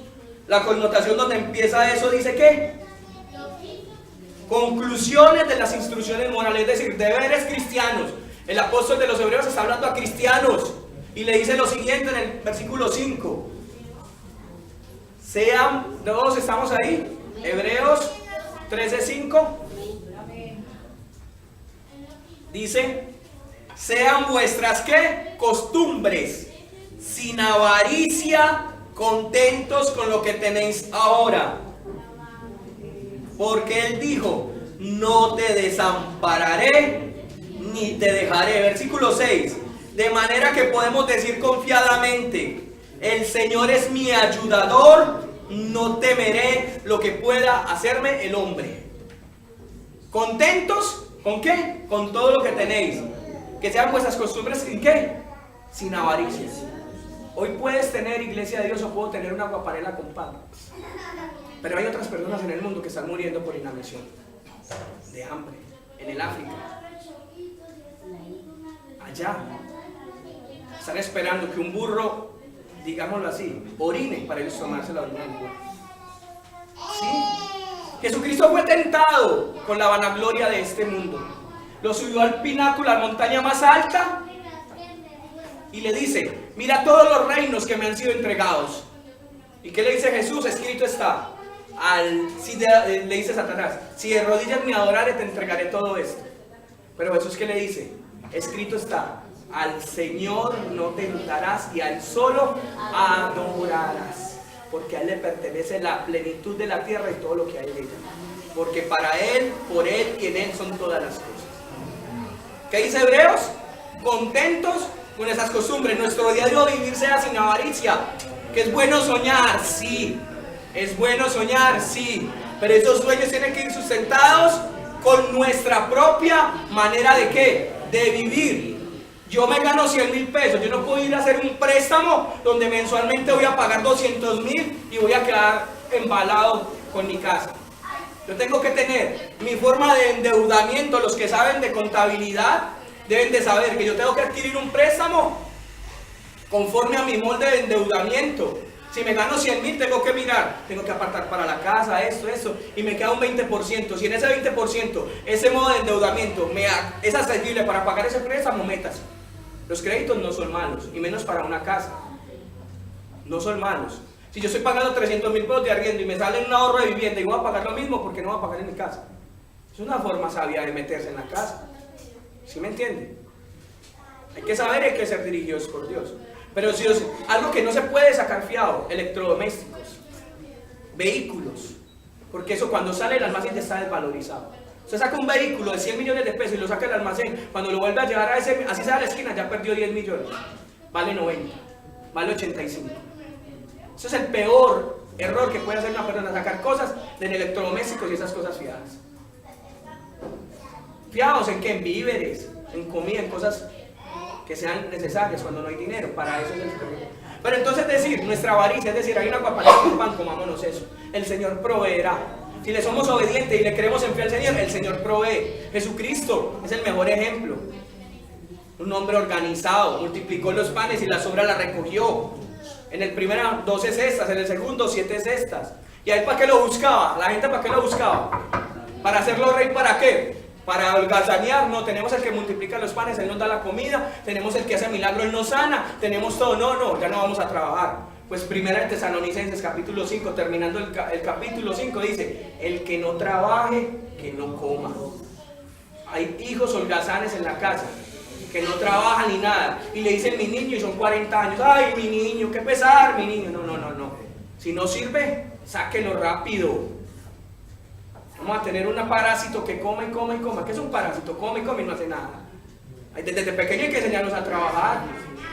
S1: la connotación donde empieza eso dice que conclusiones de las instrucciones morales, es decir, deberes cristianos. El apóstol de los Hebreos está hablando a cristianos y le dice lo siguiente en el versículo 5. Todos estamos ahí. Hebreos 13:5. Dice, sean vuestras ¿qué? Costumbres, sin avaricia, contentos con lo que tenéis ahora. Porque Él dijo, no te desampararé, ni te dejaré. Versículo 6. De manera que podemos decir confiadamente, el Señor es mi ayudador, no temeré lo que pueda hacerme el hombre. ¿Contentos? ¿Con qué? Con todo lo que tenéis. Que sean vuestras costumbres, ¿en qué? Sin avaricia. Hoy puedes tener, iglesia de Dios, o puedo tener una guaparela con pan. Pero hay otras personas en el mundo que están muriendo por inanición, de hambre, en el África. Allá. Están esperando que un burro, digámoslo así, orine para ellos tomarse la orina del burro. ¿Sí? Jesucristo fue tentado con la vanagloria de este mundo. Lo subió al pináculo, a la montaña más alta, y le dice, mira todos los reinos que me han sido entregados. ¿Y qué le dice Jesús? Escrito está. Le dice Satanás, si de rodillas me adorares te entregaré todo esto. Pero Jesús, ¿qué le dice? Escrito está, al Señor no tentarás y a Él solo adorarás. Porque a Él le pertenece la plenitud de la tierra y todo lo que hay en ella. Porque para Él, por Él y en Él son todas las cosas. ¿Qué dice Hebreos? Contentos con esas costumbres. Nuestro diario vivir sea sin avaricia. Que es bueno soñar, sí. Es bueno soñar, sí. Pero esos sueños tienen que ir sustentados con nuestra propia manera de ¿qué? De vivir. Yo me gano 100,000 pesos, yo no puedo ir a hacer un préstamo donde mensualmente voy a pagar 200,000 y voy a quedar embalado con mi casa. Yo tengo que tener mi forma de endeudamiento. Los que saben de contabilidad deben de saber que yo tengo que adquirir un préstamo conforme a mi molde de endeudamiento. Si me gano 100.000, tengo que mirar, tengo que apartar para la casa, esto, y me queda un 20%. Si en ese 20%, ese modo de endeudamiento es accesible para pagar ese préstamo, métase. Los créditos no son malos, y menos para una casa. No son malos. Si yo estoy pagando 300.000 pesos de arriendo y me sale un ahorro de vivienda y voy a pagar lo mismo, ¿por qué no voy a pagar en mi casa? Es una forma sabia de meterse en la casa. ¿Sí me entiende? Hay que saber y hay que ser dirigidos por Dios. Pero si algo que no se puede sacar fiado, electrodomésticos, vehículos, porque eso cuando sale el almacén ya está desvalorizado. Usted saca un vehículo de 100 millones de pesos y lo saca del almacén, cuando lo vuelve a llevar a ese, así sea a la esquina, ya perdió 10 millones. Vale 90, vale 85. Ese es el peor error que puede hacer una persona, sacar cosas de electrodomésticos y esas cosas fiadas. ¿Fiados en qué? En víveres, en comida, en cosas que sean necesarias cuando no hay dinero. Para eso es el problema. Pero entonces nuestra avaricia, es decir, hay una papaleta en un pan, comámonos eso. El Señor proveerá. Si le somos obedientes y le creemos en fe al Señor, el Señor provee. Jesucristo es el mejor ejemplo. Un hombre organizado, multiplicó los panes y la sobra la recogió. En el primero 12 cestas, en el segundo 7 cestas. ¿Y ahí para qué lo buscaba? ¿La gente para qué lo buscaba? ¿Para hacerlo rey para qué? Para holgazanear. No, tenemos el que multiplica los panes, Él nos da la comida. Tenemos el que hace milagro, Él nos sana. Tenemos todo. No, ya no vamos a trabajar. Pues primera de Tesalonicenses capítulo 5, terminando el capítulo 5, dice: el que no trabaje, que no coma. Hay hijos holgazanes en la casa que no trabajan ni nada, y le dicen mi niño y son 40 años, ay mi niño, qué pesar mi niño. No, si no sirve, sáquelo rápido. Vamos a tener un parásito que come y come y come. ¿Qué es un parásito? Come y come y no hace nada. Desde pequeño hay que enseñarnos a trabajar.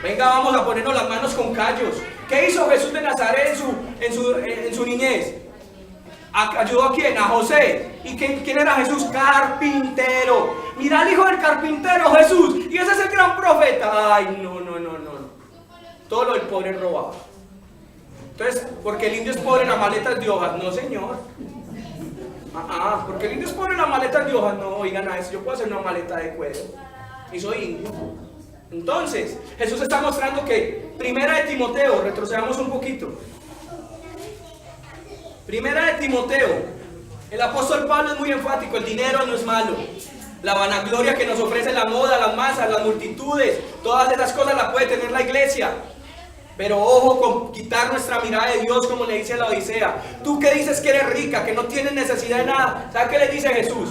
S1: Venga, vamos a ponernos las manos con callos. ¿Qué hizo Jesús de Nazaret en su niñez? ¿Ayudó a quién? A José. ¿Y quién era Jesús? Carpintero. Mira al hijo del carpintero, Jesús. Y ese es el gran profeta. Ay, no. Todo lo del pobre es robado. Entonces, porque el indio es pobre en las maletas de hojas. No, señor. Porque el indio es pobre en las maletas de hojas. No, oigan a eso. Yo puedo hacer una maleta de cuero. Y soy indio. Entonces, Jesús está mostrando que Primera de Timoteo, retrocedamos un poquito. Primera de Timoteo, el apóstol Pablo es muy enfático: el dinero no es malo. La vanagloria que nos ofrece la moda, las masas, las multitudes, todas esas cosas las puede tener la iglesia. Pero ojo con quitar nuestra mirada de Dios, como le dice a la Odisea. Tú que dices que eres rica, que no tienes necesidad de nada, ¿sabes qué le dice Jesús?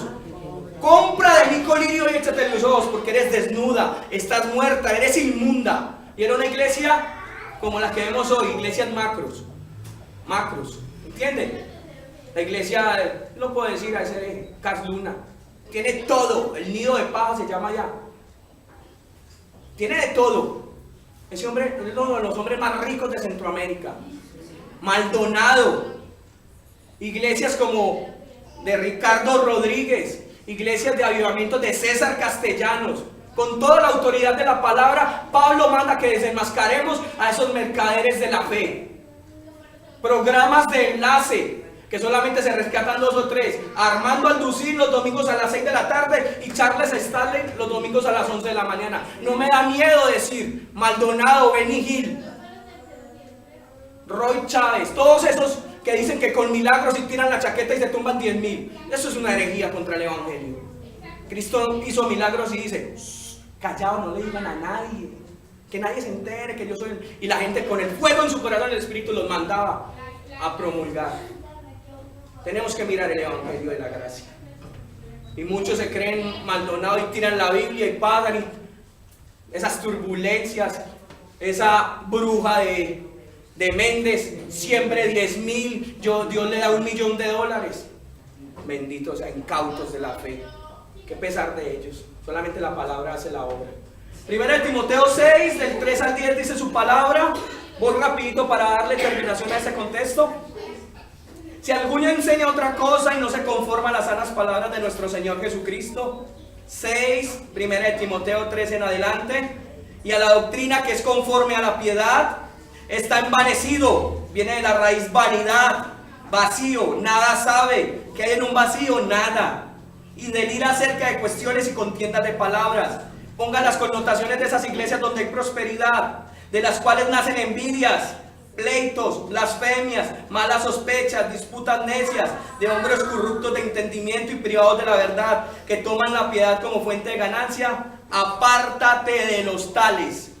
S1: Compra de mí colirio y échate en los ojos, porque eres desnuda, estás muerta, eres inmunda. Y era una iglesia como la que vemos hoy, iglesias macros, ¿entienden? La iglesia, lo puedo decir, a ese Casluna, tiene todo, el nido de paja se llama allá, tiene de todo. Ese hombre es uno de los hombres más ricos de Centroamérica. Maldonado, iglesias como de Ricardo Rodríguez, iglesias de avivamiento de César Castellanos. Con toda la autoridad de la palabra, Pablo manda que desenmascaremos a esos mercaderes de la fe. Programas de enlace, que solamente se rescatan 2 o 3. Armando Alducín los domingos a las 6 de la tarde y Charles Stanley los domingos a las 11 de la mañana. No me da miedo decir Maldonado, Benny Hill, Roy Chávez, todos esos que dicen que con milagros y tiran la chaqueta y se tumban 10.000. Eso es una herejía contra el evangelio. Cristo hizo milagros y dice: callado, no le digan a nadie, que nadie se entere que yo soy. Y la gente con el fuego en su corazón, el Espíritu los mandaba a promulgar. Tenemos que mirar el evangelio de la gracia. Y muchos se creen Maldonado y tiran la Biblia y pagan, y esas turbulencias, esa bruja de Méndez, siempre 10.000, Dios le da $1.000.000. Bendito sea, incautos de la fe. Qué pesar de ellos. Solamente la palabra hace la obra. Primera de Timoteo 6, del 3 al 10 dice su palabra. Voy rapidito para darle terminación a este contexto. Si alguno enseña otra cosa y no se conforma a las sanas palabras de nuestro Señor Jesucristo. 6, primera de Timoteo 3 en adelante. Y a la doctrina que es conforme a la piedad, está envanecido. Viene de la raíz vanidad, vacío, nada sabe. ¿Qué hay en un vacío? Nada. Y delira acerca de cuestiones y contiendas de palabras. Ponga las connotaciones de esas iglesias donde hay prosperidad, de las cuales nacen envidias, pleitos, blasfemias, malas sospechas, disputas necias, de hombres corruptos de entendimiento y privados de la verdad, que toman la piedad como fuente de ganancia. Apártate de los tales.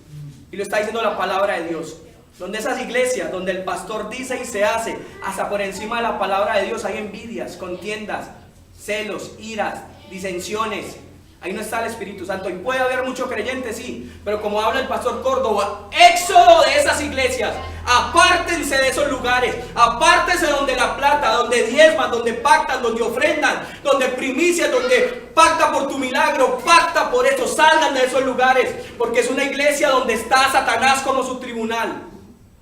S1: Y lo está diciendo la palabra de Dios. Donde esas iglesias, donde el pastor dice y se hace, hasta por encima de la palabra de Dios, hay envidias, contiendas, celos, iras, disensiones. Ahí no está el Espíritu Santo. Y puede haber mucho creyente, sí, pero como habla el pastor Córdoba, éxodo de esas iglesias. Apártense de esos lugares. Apártense donde la plata, donde diezman, donde pactan, donde ofrendan, donde primicias, donde pacta por tu milagro, pacta por eso. Salgan de esos lugares, porque es una iglesia donde está Satanás como su tribunal.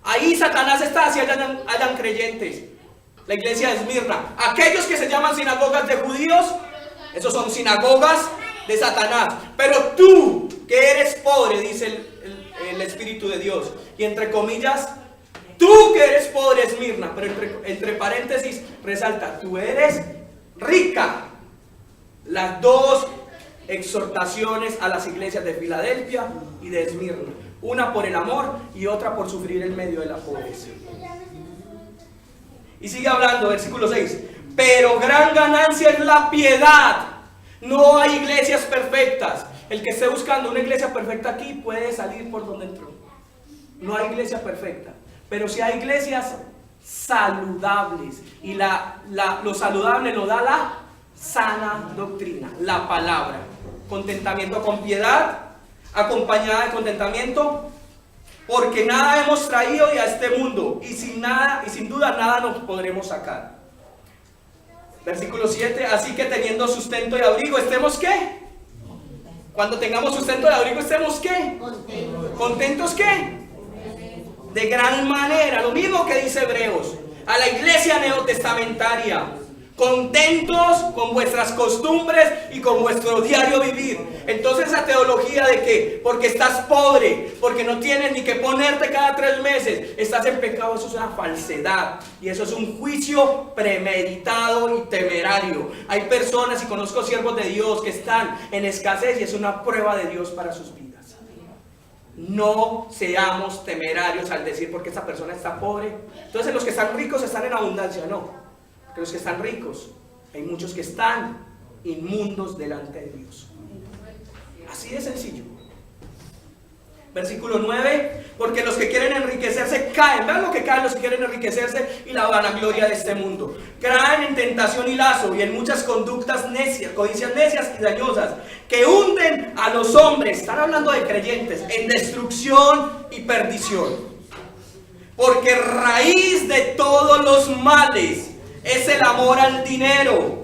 S1: Ahí Satanás está, si hayan creyentes. La iglesia de Esmirna. Aquellos que se llaman sinagogas de judíos, esos son sinagogas de Satanás. Pero tú, que eres pobre, dice el Espíritu de Dios, y entre comillas, tú que eres pobre, Esmirna, pero entre paréntesis resalta, tú eres rica. Las dos exhortaciones a las iglesias de Filadelfia y de Esmirna, una por el amor y otra por sufrir en medio de la pobreza. Y sigue hablando, versículo 6, pero gran ganancia es la piedad. No hay iglesias perfectas. El que esté buscando una iglesia perfecta aquí puede salir por donde entró. No hay iglesia perfecta, pero sí hay iglesias saludables. Y lo saludable lo da la sana doctrina, la palabra. Contentamiento con piedad, acompañada de contentamiento, porque nada hemos traído ya a este mundo, y sin duda nada nos podremos sacar. Versículo 7, así que teniendo sustento y abrigo, ¿estemos qué? Cuando tengamos sustento y abrigo, ¿estemos qué? ¿Contentos qué? De gran manera, lo mismo que dice Hebreos, a la iglesia neotestamentaria. Contentos con vuestras costumbres y con vuestro diario vivir. Entonces esa teología de que porque estás pobre, porque no tienes ni que ponerte cada 3 meses, estás en pecado, eso es una falsedad. Y eso es un juicio premeditado y temerario. Hay personas, y conozco siervos de Dios, que están en escasez y es una prueba de Dios para sus vidas. No seamos temerarios al decir porque esta persona está pobre. Entonces los que están ricos están en abundancia, no. Que los que están ricos, hay muchos que están inmundos delante de Dios. Así de sencillo. Versículo 9, porque los que quieren enriquecerse caen. Vean lo que caen los que quieren enriquecerse y la vanagloria de este mundo. Caen en tentación y lazo y en muchas conductas necias, codicias necias y dañosas, que hunden a los hombres, están hablando de creyentes, en destrucción y perdición. Porque raíz de todos los males es el amor al dinero,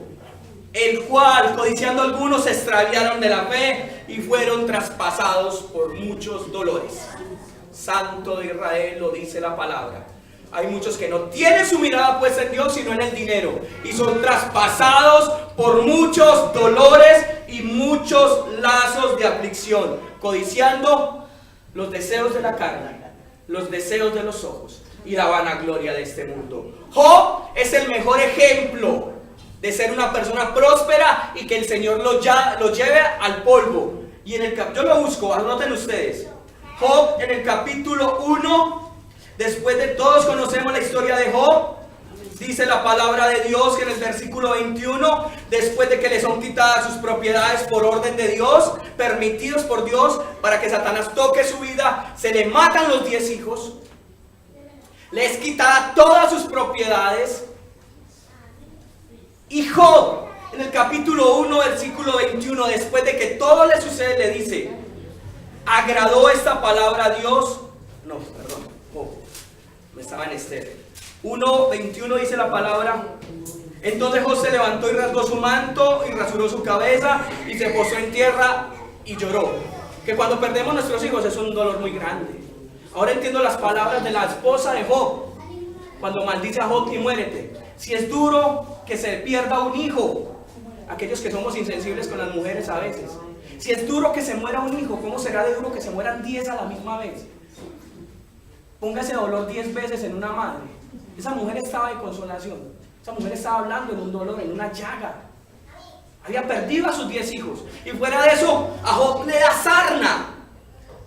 S1: el cual, codiciando algunos, se extraviaron de la fe y fueron traspasados por muchos dolores. Santo de Israel, lo dice la palabra. Hay muchos que no tienen su mirada puesta en Dios, sino en el dinero, y son traspasados por muchos dolores y muchos lazos de aflicción, codiciando los deseos de la carne, los deseos de los ojos y la vanagloria de este mundo. Job es el mejor ejemplo de ser una persona próspera y que el Señor lo lleve al polvo. Y yo lo busco, anoten ustedes. Job en el capítulo 1, después de todos conocemos la historia de Job, dice la palabra de Dios que en el versículo 21, después de que le son quitadas sus propiedades por orden de Dios, permitidos por Dios para que Satanás toque su vida, se le matan los 10 hijos. Le es quitada todas sus propiedades. Y Job, en el capítulo 1, versículo 21, después de que todo le sucede, le dice: ¿agradó esta palabra a Dios? No, perdón, Job, me estaba en Esther. 1:21 dice la palabra: entonces Job se levantó y rasgó su manto y rasuró su cabeza y se posó en tierra y lloró. Que cuando perdemos nuestros hijos es un dolor muy grande. Ahora entiendo las palabras de la esposa de Job, cuando maldice a Job y muérete. Si es duro que se pierda un hijo, aquellos que somos insensibles con las mujeres a veces. Si es duro que se muera un hijo, ¿cómo será de duro que se mueran 10 a la misma vez? Ponga ese dolor 10 veces en una madre. Esa mujer estaba en consolación. Esa mujer estaba hablando en un dolor, en una llaga. Había perdido a sus 10 hijos. Y fuera de eso, a Job le da sarna.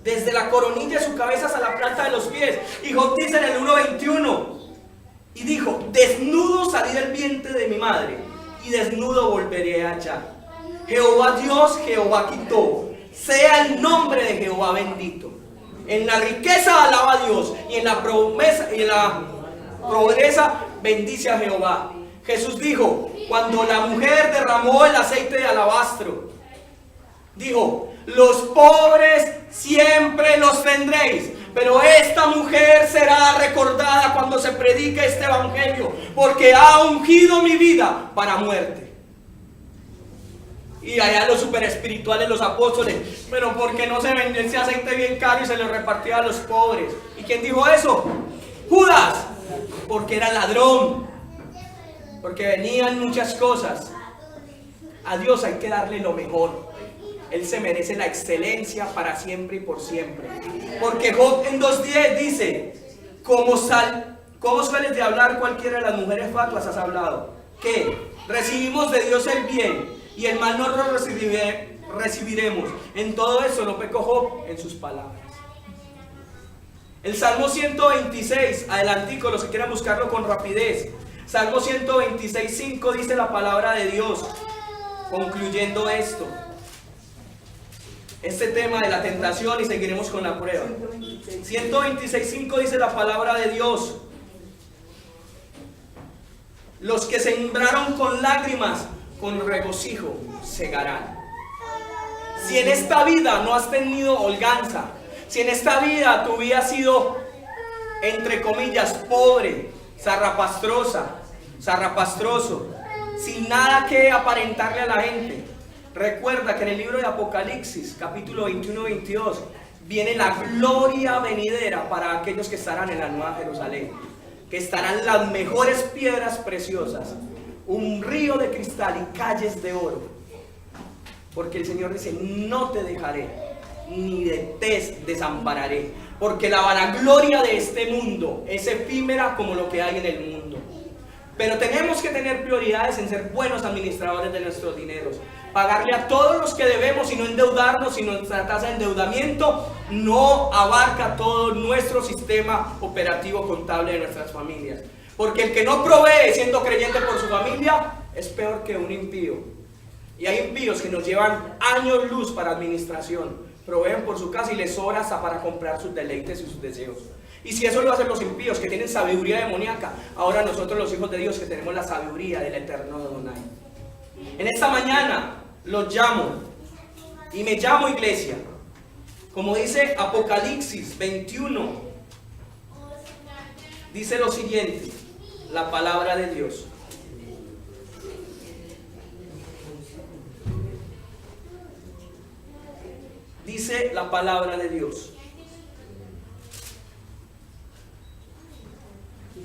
S1: desde la coronilla de su cabeza hasta la planta de los pies. Y Job dice en el 1:21, y dijo: desnudo salí del vientre de mi madre, y desnudo volveré allá. Jehová Dios, Jehová quitó. Sea el nombre de Jehová bendito. En la riqueza alaba a Dios, y en la pobreza bendice a Jehová. Jesús dijo, cuando la mujer derramó el aceite de alabastro, dijo: los pobres siempre los tendréis, pero esta mujer será recordada cuando se predique este evangelio, porque ha ungido mi vida para muerte. Y allá los super espirituales, los apóstoles: pero ¿por qué no se vendió ese aceite bien caro y se lo repartía a los pobres? ¿Y quién dijo eso? Judas, porque era ladrón, porque venían muchas cosas. A Dios hay que darle lo mejor. Él se merece la excelencia para siempre y por siempre. Porque Job en 2:10 dice: ¿Cómo sueles de hablar cualquiera de las mujeres fatuas has hablado? ¿Qué? Recibimos de Dios el bien, y el mal no lo recibiremos. En todo eso no pecó Job en sus palabras. El Salmo 126, adelantico, los que quieran buscarlo con rapidez. Salmo 126:5 dice la palabra de Dios, concluyendo este tema de la tentación, y seguiremos con la prueba. 126:5 dice la palabra de Dios: los que sembraron con lágrimas, con regocijo segarán. Si en esta vida no has tenido holganza, si en esta vida tu vida ha sido, entre comillas, pobre, zarrapastroso, sin nada que aparentarle a la gente, recuerda que en el libro de Apocalipsis, capítulo 21-22, viene la gloria venidera para aquellos que estarán en la Nueva Jerusalén, que estarán las mejores piedras preciosas, un río de cristal y calles de oro, porque el Señor dice: no te dejaré, ni de te desampararé, porque la vanagloria de este mundo es efímera como lo que hay en el mundo. Pero tenemos que tener prioridades en ser buenos administradores de nuestros dineros, pagarle a todos los que debemos y no endeudarnos, si nuestra tasa de endeudamiento no abarca todo nuestro sistema operativo contable de nuestras familias. Porque el que no provee siendo creyente por su familia es peor que un impío. Y hay impíos que nos llevan años luz para administración, proveen por su casa y les sobra hasta para comprar sus deleites y sus deseos. Y si eso lo hacen los impíos, que tienen sabiduría demoníaca, ahora nosotros los hijos de Dios, que tenemos la sabiduría del eterno Adonai. En esta mañana los llamo, y me llamo iglesia, como dice Apocalipsis 21, dice lo siguiente, la palabra de Dios: dice la palabra de Dios,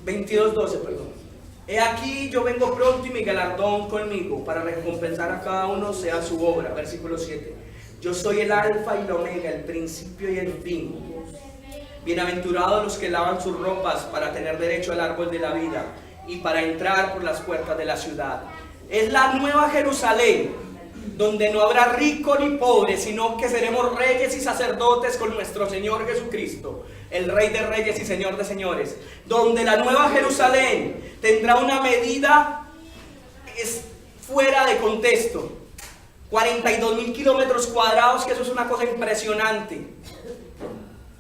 S1: 22:12, perdón. He aquí yo vengo pronto y mi galardón conmigo, para recompensar a cada uno sea su obra. Versículo 7. Yo soy el alfa y el omega, el principio y el fin. Bienaventurados los que lavan sus ropas para tener derecho al árbol de la vida y para entrar por las puertas de la ciudad. Es la nueva Jerusalén, donde no habrá rico ni pobre, sino que seremos reyes y sacerdotes con nuestro Señor Jesucristo, el Rey de Reyes y Señor de Señores. Donde la nueva Jerusalén tendrá una medida fuera de contexto, 42.000 kilómetros cuadrados, que eso es una cosa impresionante.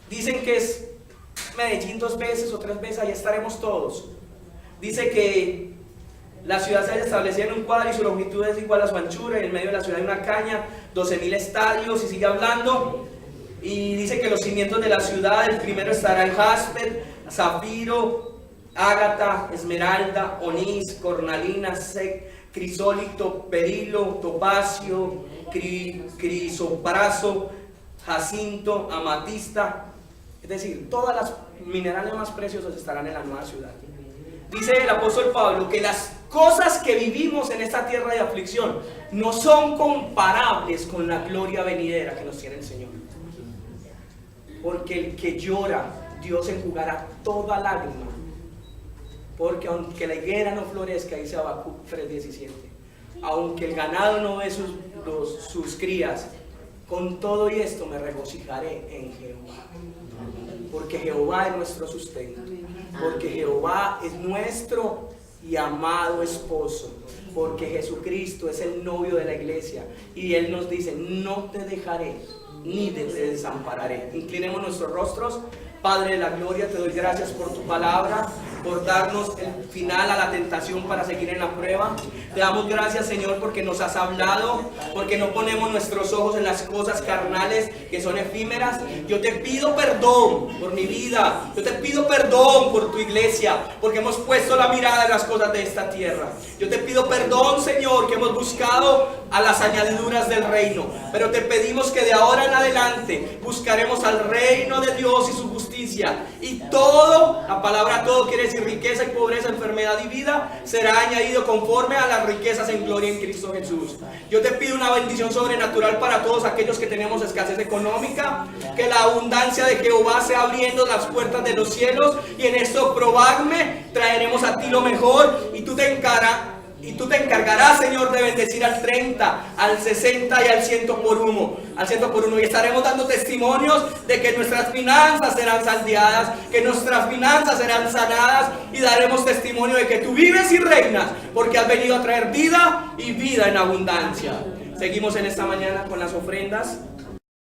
S1: Dicen que es Medellín 2 veces o 3 veces, ahí estaremos todos. Dice que la ciudad se haya establecida en un cuadro y su longitud es igual a su anchura, y en medio de la ciudad hay una caña, 12.000 estadios, y sigue hablando. Y dice que los cimientos de la ciudad, el primero estará en jaspe, zafiro, ágata, esmeralda, onís, cornalina, crisólito, berilo, topacio, crisopraso, jacinto, amatista. Es decir, todas las minerales más preciosos estarán en la nueva ciudad. Dice el apóstol Pablo que las cosas que vivimos en esta tierra de aflicción no son comparables con la gloria venidera que nos tiene el Señor. Porque el que llora, Dios enjugará toda lágrima. Porque aunque la higuera no florezca, dice Habacuc 3:17, aunque el ganado no ve sus crías, Con todo y esto me regocijaré en Jehová. Porque Jehová es nuestro sustento. Porque Jehová es nuestro y amado esposo. Porque Jesucristo es el novio de la iglesia. Y Él nos dice, no te dejaré ni te desampararé. Inclinemos nuestros rostros. Padre de la gloria, te doy gracias por tu palabra, por darnos el final a la tentación para seguir en la prueba. Te damos gracias, Señor, porque nos has hablado, porque no ponemos nuestros ojos en las cosas carnales que son efímeras. Yo te pido perdón por mi vida, yo te pido perdón por tu iglesia, porque hemos puesto la mirada en las cosas de esta tierra. Yo te pido perdón, Señor, que hemos buscado a las añadiduras del reino, pero te pedimos que de ahora en adelante buscaremos al reino de Dios y su justicia. Y todo, la palabra todo quiere decir riqueza y pobreza, enfermedad y vida, será añadido conforme a las riquezas en gloria en Cristo Jesús. Yo te pido una bendición sobrenatural para todos aquellos que tenemos escasez económica, que la abundancia de Jehová sea abriendo las puertas de los cielos, y en esto probadme, traeremos a ti lo mejor, y tú te encargarás, Señor, de bendecir al 30, al 60 y al 100 por uno. Y estaremos dando testimonios de que nuestras finanzas serán saldeadas, que nuestras finanzas serán sanadas, y daremos testimonio de que tú vives y reinas, porque has venido a traer vida y vida en abundancia. Seguimos en esta mañana con las ofrendas.